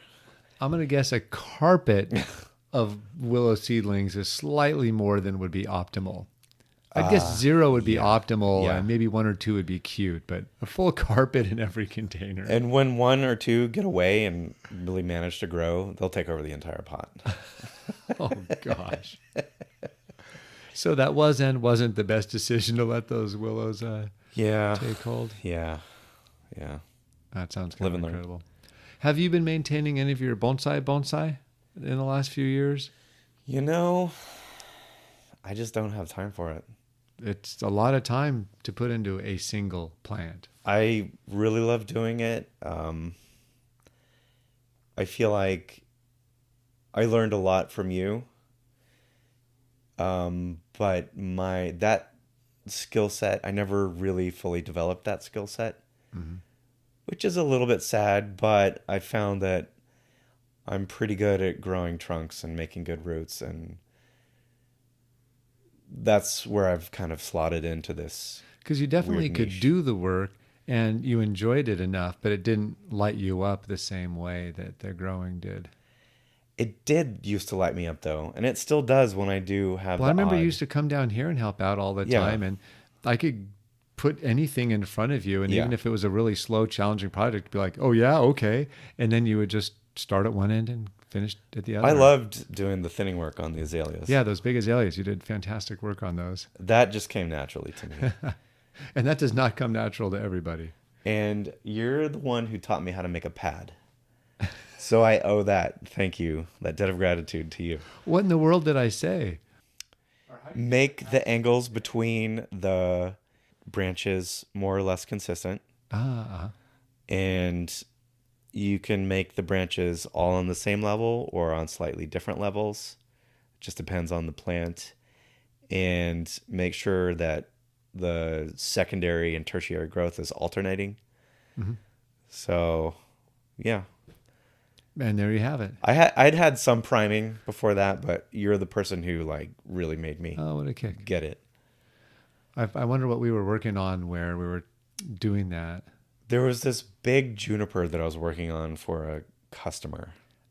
I'm going to guess a carpet of willow seedlings is slightly more than would be optimal. I guess 0 would be optimal, and maybe 1 or 2 would be cute, but a full carpet in every container. And when 1 or 2 get away and really manage to grow, they'll take over the entire pot. Oh, gosh. So that was and wasn't the best decision to let those willows take hold? Yeah. That sounds kind of incredible. Have you been maintaining any of your bonsai in the last few years? You know, I just don't have time for it. It's a lot of time to put into a single plant. I really love doing it. I feel like I learned a lot from you. But that skill set, I never really fully developed that skill set, which is a little bit sad, but I found that I'm pretty good at growing trunks and making good roots, and that's where I've kind of slotted into this. Because you definitely could do the work and you enjoyed it enough, but it didn't light you up the same way that the growing did. It did used to light me up, though, and it still does when I do have I remember you used to come down here and help out all the time, and I could put anything in front of you, and even if it was a really slow, challenging project, be like, oh, yeah, okay, and then you would just start at one end and finish at the other. I loved doing the thinning work on the azaleas. Yeah, those big azaleas. You did fantastic work on those. That just came naturally to me. And that does not come natural to everybody. And you're the one who taught me how to make a pad. So I owe that, thank you, that debt of gratitude to you. What in the world did I say? Make the angles between the branches more or less consistent. And you can make the branches all on the same level or on slightly different levels. It just depends on the plant. And make sure that the secondary and tertiary growth is alternating. So, yeah. And there you have it. I'd had some priming before that, but you're the person who really made me what a kick. Get it. I wonder what we were working on where we were doing that. There was this big juniper that I was working on for a customer.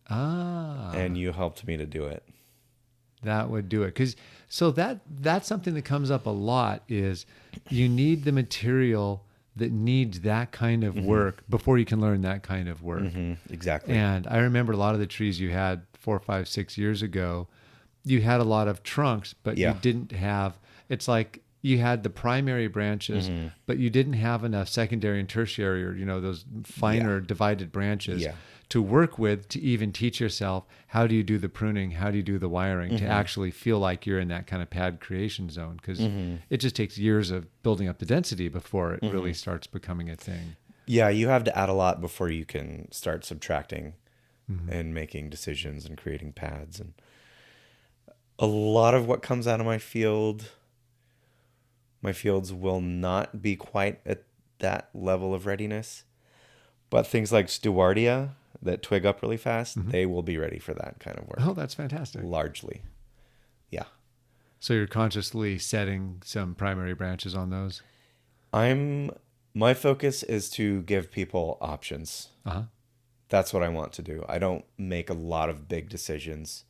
And you helped me to do it. That would do it. So that's something that comes up a lot is you need the material that needs that kind of work before you can learn that kind of work. Exactly. And I remember a lot of the trees you had 4, 5, 6 years ago, you had a lot of trunks, but you didn't have, it's like you had the primary branches, but you didn't have enough secondary and tertiary or, those finer divided branches to work with to even teach yourself how do you do the pruning, how do you do the wiring to actually feel like you're in that kind of pad creation zone. Because it just takes years of building up the density before it really starts becoming a thing. Yeah, you have to add a lot before you can start subtracting and making decisions and creating pads. And a lot of what comes out of my fields will not be quite at that level of readiness. But things like Stewardia, that twig up really fast, they will be ready for that kind of work. Oh, that's fantastic. Largely. Yeah. So you're consciously setting some primary branches on those? My focus is to give people options. Uh-huh. That's what I want to do. I don't make a lot of big decisions.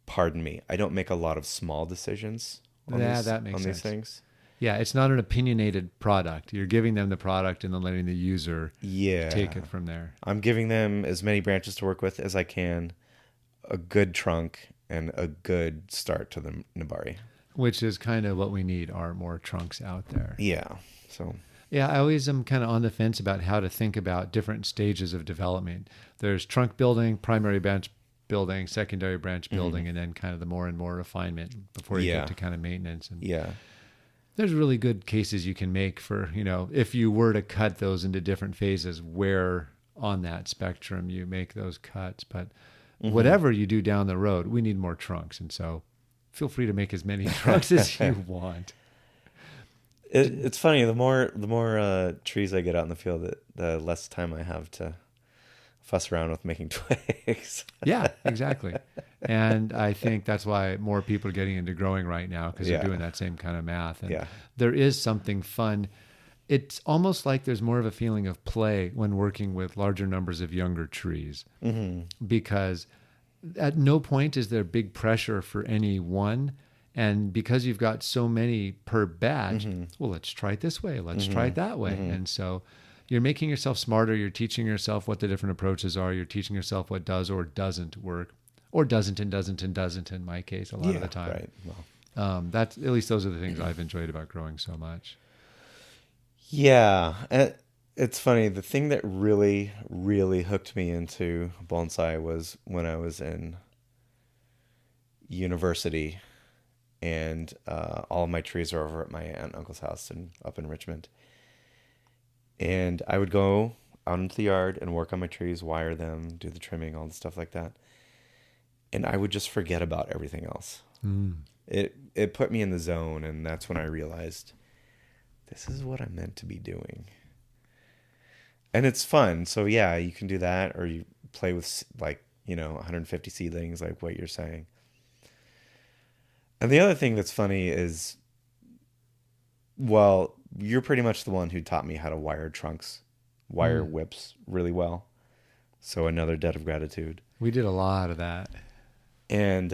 Pardon me. I don't make a lot of small decisions on That makes on sense. these things. Yeah, it's not an opinionated product. You're giving them the product and then letting the user take it from there. I'm giving them as many branches to work with as I can, a good trunk, and a good start to the Nabari. Which is kind of what we need, are more trunks out there. Yeah. So. Yeah, I always am kind of on the fence about how to think about different stages of development. There's trunk building, primary branch building, secondary branch building, and then kind of the more and more refinement before you get to kind of maintenance. And there's really good cases you can make for, if you were to cut those into different phases, where on that spectrum you make those cuts. But whatever you do down the road, we need more trunks. And so feel free to make as many trunks as you want. It's funny. The more trees I get out in the field, the less time I have to fuss around with making twigs. Yeah, exactly. And I think that's why more people are getting into growing right now, because they're doing that same kind of math. And there is something fun. It's almost like there's more of a feeling of play when working with larger numbers of younger trees, because at no point is there big pressure for any one. And because you've got so many per batch, well, let's try it this way. Let's try it that way. And so you're making yourself smarter. You're teaching yourself what the different approaches are. You're teaching yourself what does or doesn't work, or doesn't and doesn't and doesn't in my case a lot of the time. Right. Well. That's, at least those are the things I've enjoyed about growing so much. Yeah. It's funny. The thing that really, really hooked me into bonsai was when I was in university. And all of my trees are over at my aunt and uncle's house up in Richmond. And I would go out into the yard and work on my trees, wire them, do the trimming, all the stuff like that. And I would just forget about everything else. It put me in the zone, and that's when I realized this is what I'm meant to be doing. And it's fun. So yeah, you can do that, or you play with 150 seedlings, like what you're saying. And the other thing that's funny is, well, you're pretty much the one who taught me how to wire whips really well. So another debt of gratitude. We did a lot of that. And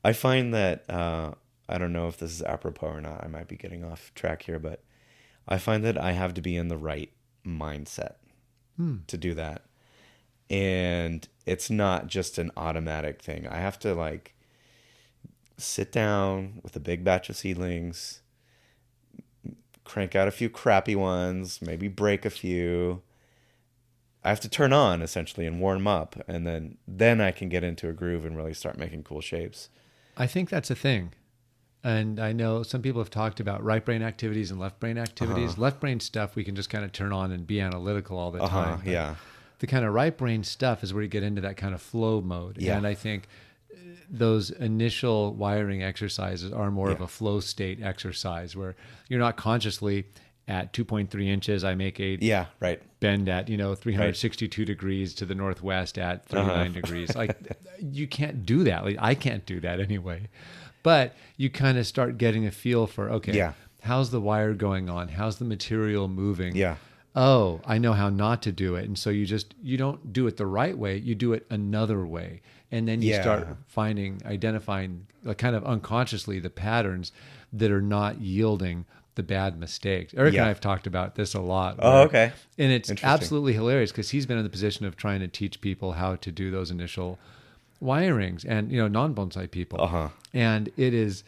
I find that, I don't know if this is apropos or not, I might be getting off track here, but I find that I have to be in the right mindset to do that. And it's not just an automatic thing. I have to sit down with a big batch of seedlings, crank out a few crappy ones, maybe break a few. I have to turn on, essentially, and warm up, and then I can get into a groove and really start making cool shapes. I think that's a thing. And I know some people have talked about right brain activities and left brain activities. Left brain stuff we can just kind of turn on and be analytical all the time. Yeah. The kind of right brain stuff is where you get into that kind of flow mode. Yeah. And I think those initial wiring exercises are more of a flow state exercise, where you're not consciously at 2.3 inches. I make a bend at 362 degrees to the northwest at 39 degrees. You can't do that. I can't do that anyway. But you kind of start getting a feel for how's the wire going on? How's the material moving? Yeah. Oh, I know how not to do it. And so you don't do it the right way. You do it another way. And then you start identifying kind of unconsciously the patterns that are not yielding the bad mistakes. Eric and I have talked about this a lot. Okay. And it's absolutely hilarious, because he's been in the position of trying to teach people how to do those initial wirings, and non-bonsai people. And it's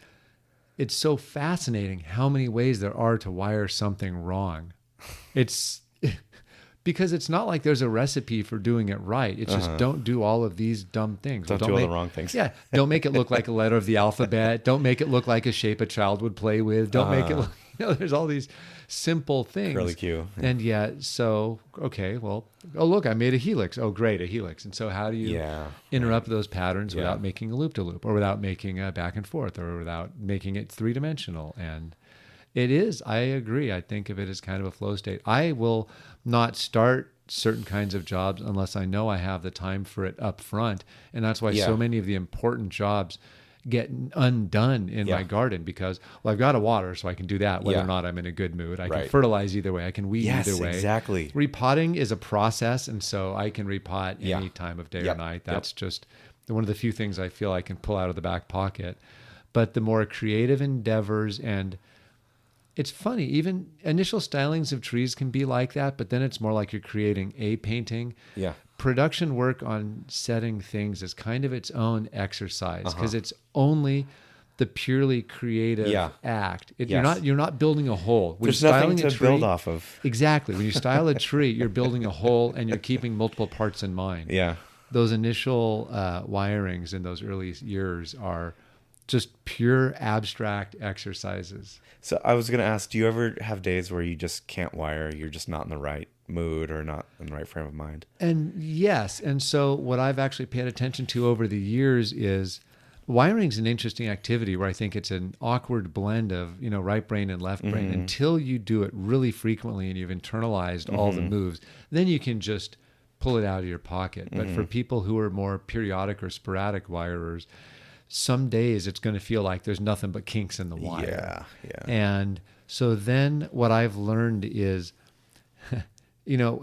so fascinating how many ways there are to wire something wrong. It's because it's not like there's a recipe for doing it right. It's just don't do all of these dumb things. Don't do all the wrong things. Yeah. Don't make it look like a letter of the alphabet. Don't make it look like a shape a child would play with. Don't make it look, there's all these simple things. Curly Q. And yet, look, I made a helix. Oh, great, a helix. And so how do you interrupt those patterns without making a loop-to-loop, or without making a back and forth, or without making it three-dimensional? And I agree. I think of it as kind of a flow state. I will not start certain kinds of jobs unless I know I have the time for it up front. And that's why Yeah. so many of the important jobs get undone in my Yeah. garden because, well, I've got to water, so I can do that whether Yeah. or not I'm in a good mood. I can Right. fertilize either way. I can weed Yes, either way. exactly. Repotting is a process, and so I can repot Yeah. any time of day or Yep. night. Yep. That's just one of the few things I feel I can pull out of the back pocket. But the more creative endeavors, and it's funny, even initial stylings of trees can be like that, but then it's more like you're creating a painting. Yeah. Production work on setting things is kind of its own exercise because it's only the purely creative act. Yes. You're not building a whole. When There's you're nothing styling a to tree- build off of. Exactly. When you style a tree, you're building a whole and you're keeping multiple parts in mind. Yeah. Those initial wirings in those early years are just pure abstract exercises. So I was going to ask, do you ever have days where you just can't wire? You're just not in the right mood or not in the right frame of mind? And yes. And so what I've actually paid attention to over the years is wiring is an interesting activity where I think it's an awkward blend of, right brain and left brain until you do it really frequently and you've internalized all the moves. Then you can just pull it out of your pocket. But for people who are more periodic or sporadic wirers, some days it's going to feel like there's nothing but kinks in the wire. Yeah. And so then what I've learned is,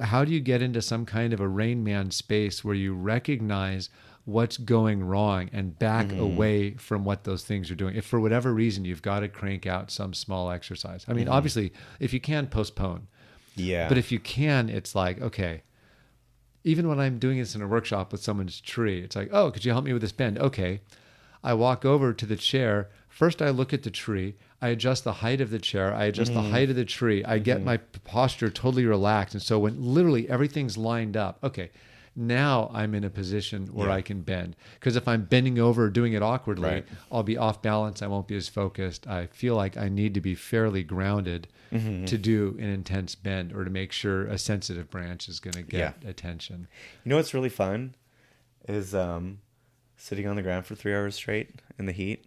how do you get into some kind of a Rain Man space where you recognize what's going wrong and back away from what those things are doing? If for whatever reason you've got to crank out some small exercise. I mean, obviously, if you can, postpone. Yeah. But if you can, it's like, okay, even when I'm doing this in a workshop with someone's tree, it's like, oh, could you help me with this bend? Okay. I walk over to the chair. First, I look at the tree. I adjust the height of the chair. I adjust the height of the tree. I get my posture totally relaxed. And so when literally everything's lined up, okay, now I'm in a position where I can bend. Because if I'm bending over, doing it awkwardly, I'll be off balance. I won't be as focused. I feel like I need to be fairly grounded to do an intense bend or to make sure a sensitive branch is going to get attention. You know what's really fun is sitting on the ground for 3 hours straight in the heat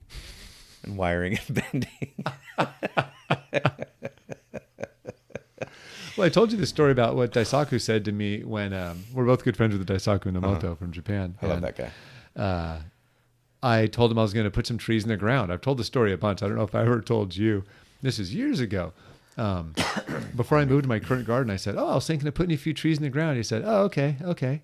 and wiring and bending. Well, I told you the story about what Daisaku said to me when we're both good friends with the Daisaku Nomoto from Japan. I love that guy. I told him I was going to put some trees in the ground. I've told the story a bunch. I don't know if I ever told you. This is years ago. Before I moved to my current garden, I said, I was thinking of putting a few trees in the ground. He said, okay.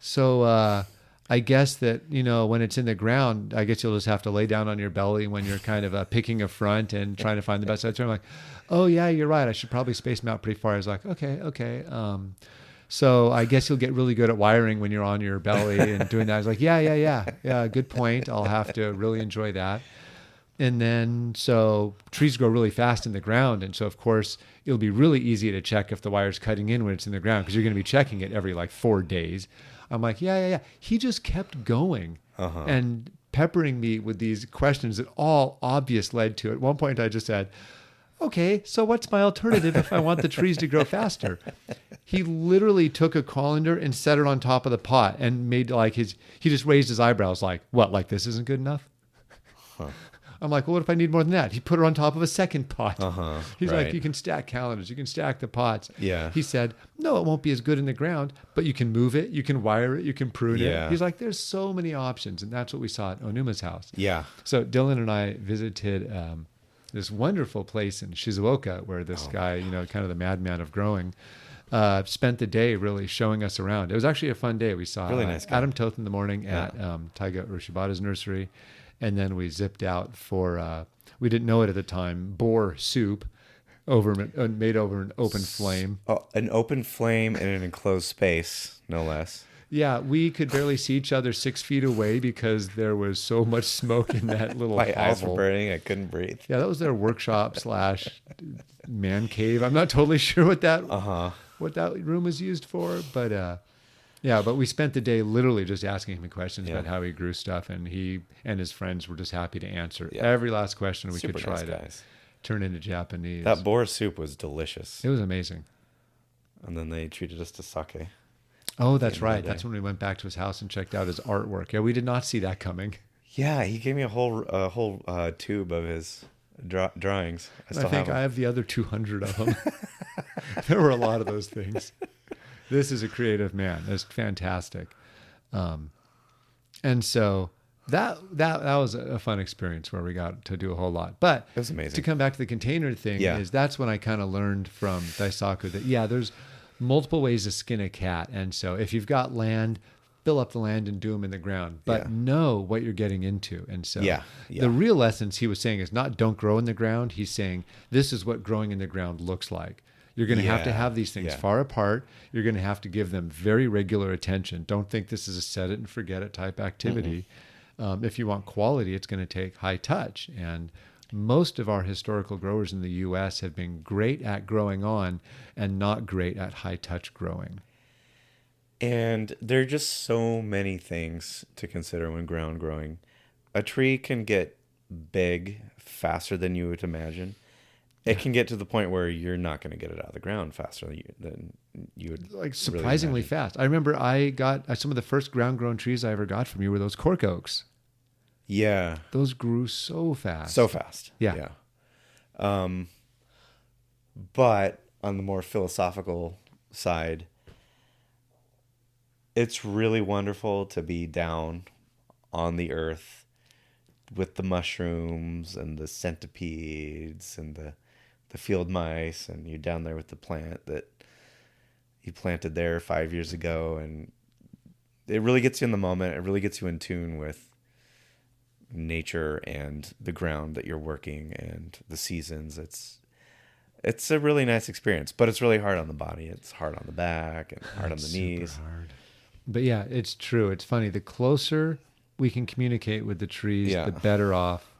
So I guess that, when it's in the ground, I guess you'll just have to lay down on your belly when you're kind of picking a front and trying to find the best side. So I'm like, oh, yeah, you're right. I should probably space them out pretty far. I was like, okay. So I guess you'll get really good at wiring when you're on your belly and doing that. I was like, yeah, good point. I'll have to really enjoy that. And then, so trees grow really fast in the ground. And so, of course, it'll be really easy to check if the wire's cutting in when it's in the ground because you're going to be checking it every 4 days. I'm like, yeah. He just kept going and peppering me with these questions that all obvious led to. At one point, I just said, okay, so what's my alternative if I want the trees to grow faster? He literally took a colander and set it on top of the pot and made he just raised his eyebrows like, what, like this isn't good enough? I'm like, well, what if I need more than that? He put her on top of a second pot. He's like, you can stack calendars. You can stack the pots. Yeah. He said, no, it won't be as good in the ground, but you can move it. You can wire it. You can prune it. He's like, there's so many options. And that's what we saw at Onuma's house. Yeah. So Dylan and I visited this wonderful place in Shizuoka where this guy, kind of the madman of growing, spent the day really showing us around. It was actually a fun day. We saw really nice guy. Adam Toth in the morning at Taiga Uroshibata's nursery. And then we zipped out for, we didn't know it at the time, boar soup made over an open flame. Oh, an open flame in an enclosed space, no less. Yeah, we could barely see each other 6 feet away because there was so much smoke in that little My eyes were hovel. burning. I couldn't breathe. Yeah, that was their workshop / man cave. I'm not totally sure what that room was used for, but but we spent the day literally just asking him questions about how he grew stuff, and he and his friends were just happy to answer every last question we Super could try nice to guys. turn into Japanese. That boar soup was delicious. It was amazing. And then they treated us to sake. Oh, that's right. That's when we went back to his house and checked out his artwork. Yeah, we did not see that coming. Yeah, he gave me a whole tube of his drawings. I think I have the other 200 of them. There were a lot of those things. this is a creative man. That's fantastic. And so that was a fun experience where we got to do a whole lot. But it was amazing. To come back to the container thing, is that's when I kind of learned from Daisaku that, there's multiple ways to skin a cat. And so if you've got land, fill up the land and do them in the ground, but know what you're getting into. And so the real essence he was saying is not don't grow in the ground. He's saying this is what growing in the ground looks like. You're going to have these things far apart. You're going to have to give them very regular attention. Don't think this is a set it and forget it type activity. If you want quality, it's going to take high touch. And most of our historical growers in the U.S. have been great at growing on and not great at high touch growing. And there are just so many things to consider when ground growing. A tree can get big faster than you would imagine. It can get to the point where you're not going to get it out of the ground faster than you would. Like surprisingly really fast. I remember I got some of the first ground grown trees I ever got from you were those cork oaks. Yeah. Those grew so fast. So fast. Yeah. But on the more philosophical side, it's really wonderful to be down on the earth with the mushrooms and the centipedes and the field mice, and you're down there with the plant that you planted there 5 years ago, and it really gets you in the moment. It really gets you in tune with nature and the ground that you're working and the seasons. It's a really nice experience, but it's really hard on the body. It's hard on the back and hard on the knees. Hard. But yeah, it's true. It's funny. The closer we can communicate with the trees, the better off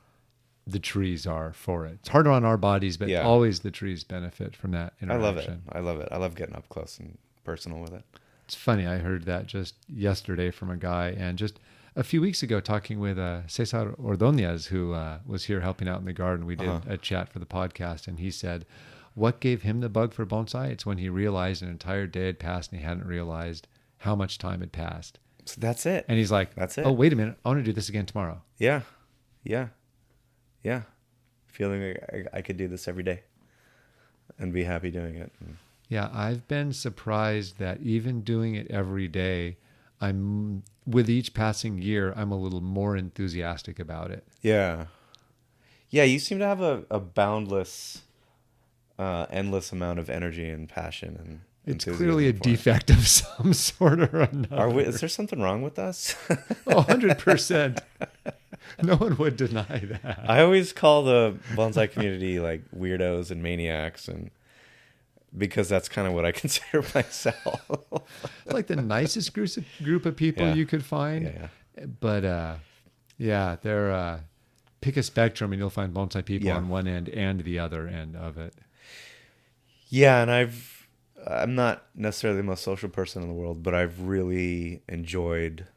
the trees are for it. It's harder on our bodies, but always the trees benefit from that interaction. I love it. I love getting up close and personal with it. It's funny. I heard that just yesterday from a guy, and just a few weeks ago talking with Cesar Ordonez, who was here helping out in the garden. We did a chat for the podcast, and he said what gave him the bug for bonsai? It's when he realized an entire day had passed and he hadn't realized how much time had passed. So that's it. And he's like, that's it. Oh, wait a minute. I want to do this again tomorrow. Yeah. Feeling like I could do this every day and be happy doing it. Yeah, I've been surprised that even doing it every day, with each passing year, I'm a little more enthusiastic about it. Yeah. Yeah, you seem to have a boundless, endless amount of energy and passion and it's clearly a defect of some sort or another. Is there something wrong with us? 100%. No one would deny that. I always call the bonsai community like weirdos and maniacs, and because that's kind of what I consider myself. Like the nicest group of people you could find. Yeah. But they're pick a spectrum and you'll find bonsai people on one end and the other end of it. Yeah, and I'm not necessarily the most social person in the world, but I've really enjoyed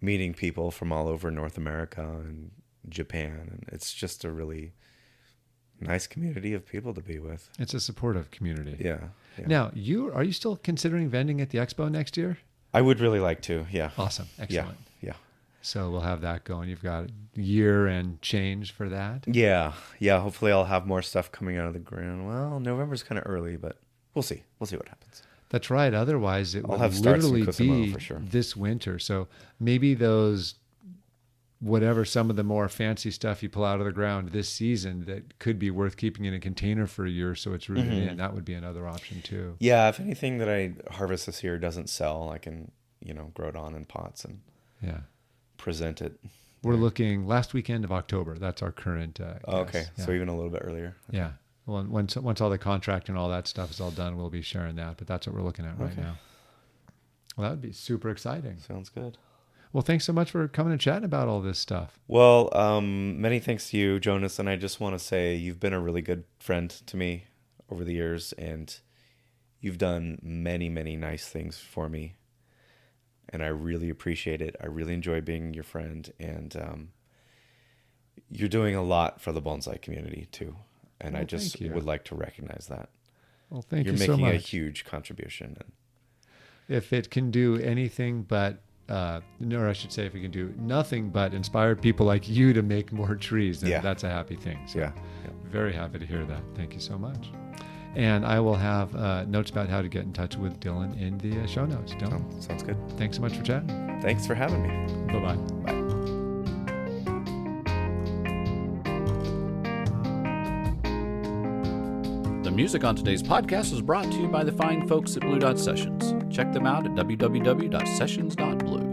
meeting people from all over North America and Japan, and it's just a really nice community of people to be with. It's a supportive community. Yeah. Now, are you still considering vending at the expo next year? I would really like to. Yeah. Awesome. Excellent. Yeah. So we'll have that going. You've got a year and change for that. Yeah. Hopefully I'll have more stuff coming out of the ground. Well, November's kind of early, but we'll see. We'll see what happens. That's right. Otherwise, it I'll would have literally be for sure. This winter. So maybe some of the more fancy stuff you pull out of the ground this season that could be worth keeping in a container for a year so it's rooted in. That would be another option too. Yeah, if anything that I harvest this year doesn't sell, I can, grow it on in pots and present it. We're looking last weekend of October. That's our current guess. Okay, yeah. So even a little bit earlier. Okay. Yeah. Well, once all the contract and all that stuff is all done, we'll be sharing that. But that's what we're looking at right now. Well, that would be super exciting. Sounds good. Well, thanks so much for coming and chatting about all this stuff. Well, many thanks to you, Jonas. And I just want to say you've been a really good friend to me over the years. And you've done many, many nice things for me. And I really appreciate it. I really enjoy being your friend. And you're doing a lot for the bonsai community, too. And I just would like to recognize that. Well, thank you so much. You're making a huge contribution. If it can do anything but, or I should say if it can do nothing but inspire people like you to make more trees, then that's a happy thing. So very happy to hear that. Thank you so much. And I will have notes about how to get in touch with Dylan in the show notes. Dylan, Sounds good. thanks so much for chatting. Thanks for having me. Bye-bye. Bye. The music on today's podcast was brought to you by the fine folks at Blue Dot Sessions. Check them out at www.sessions.blue.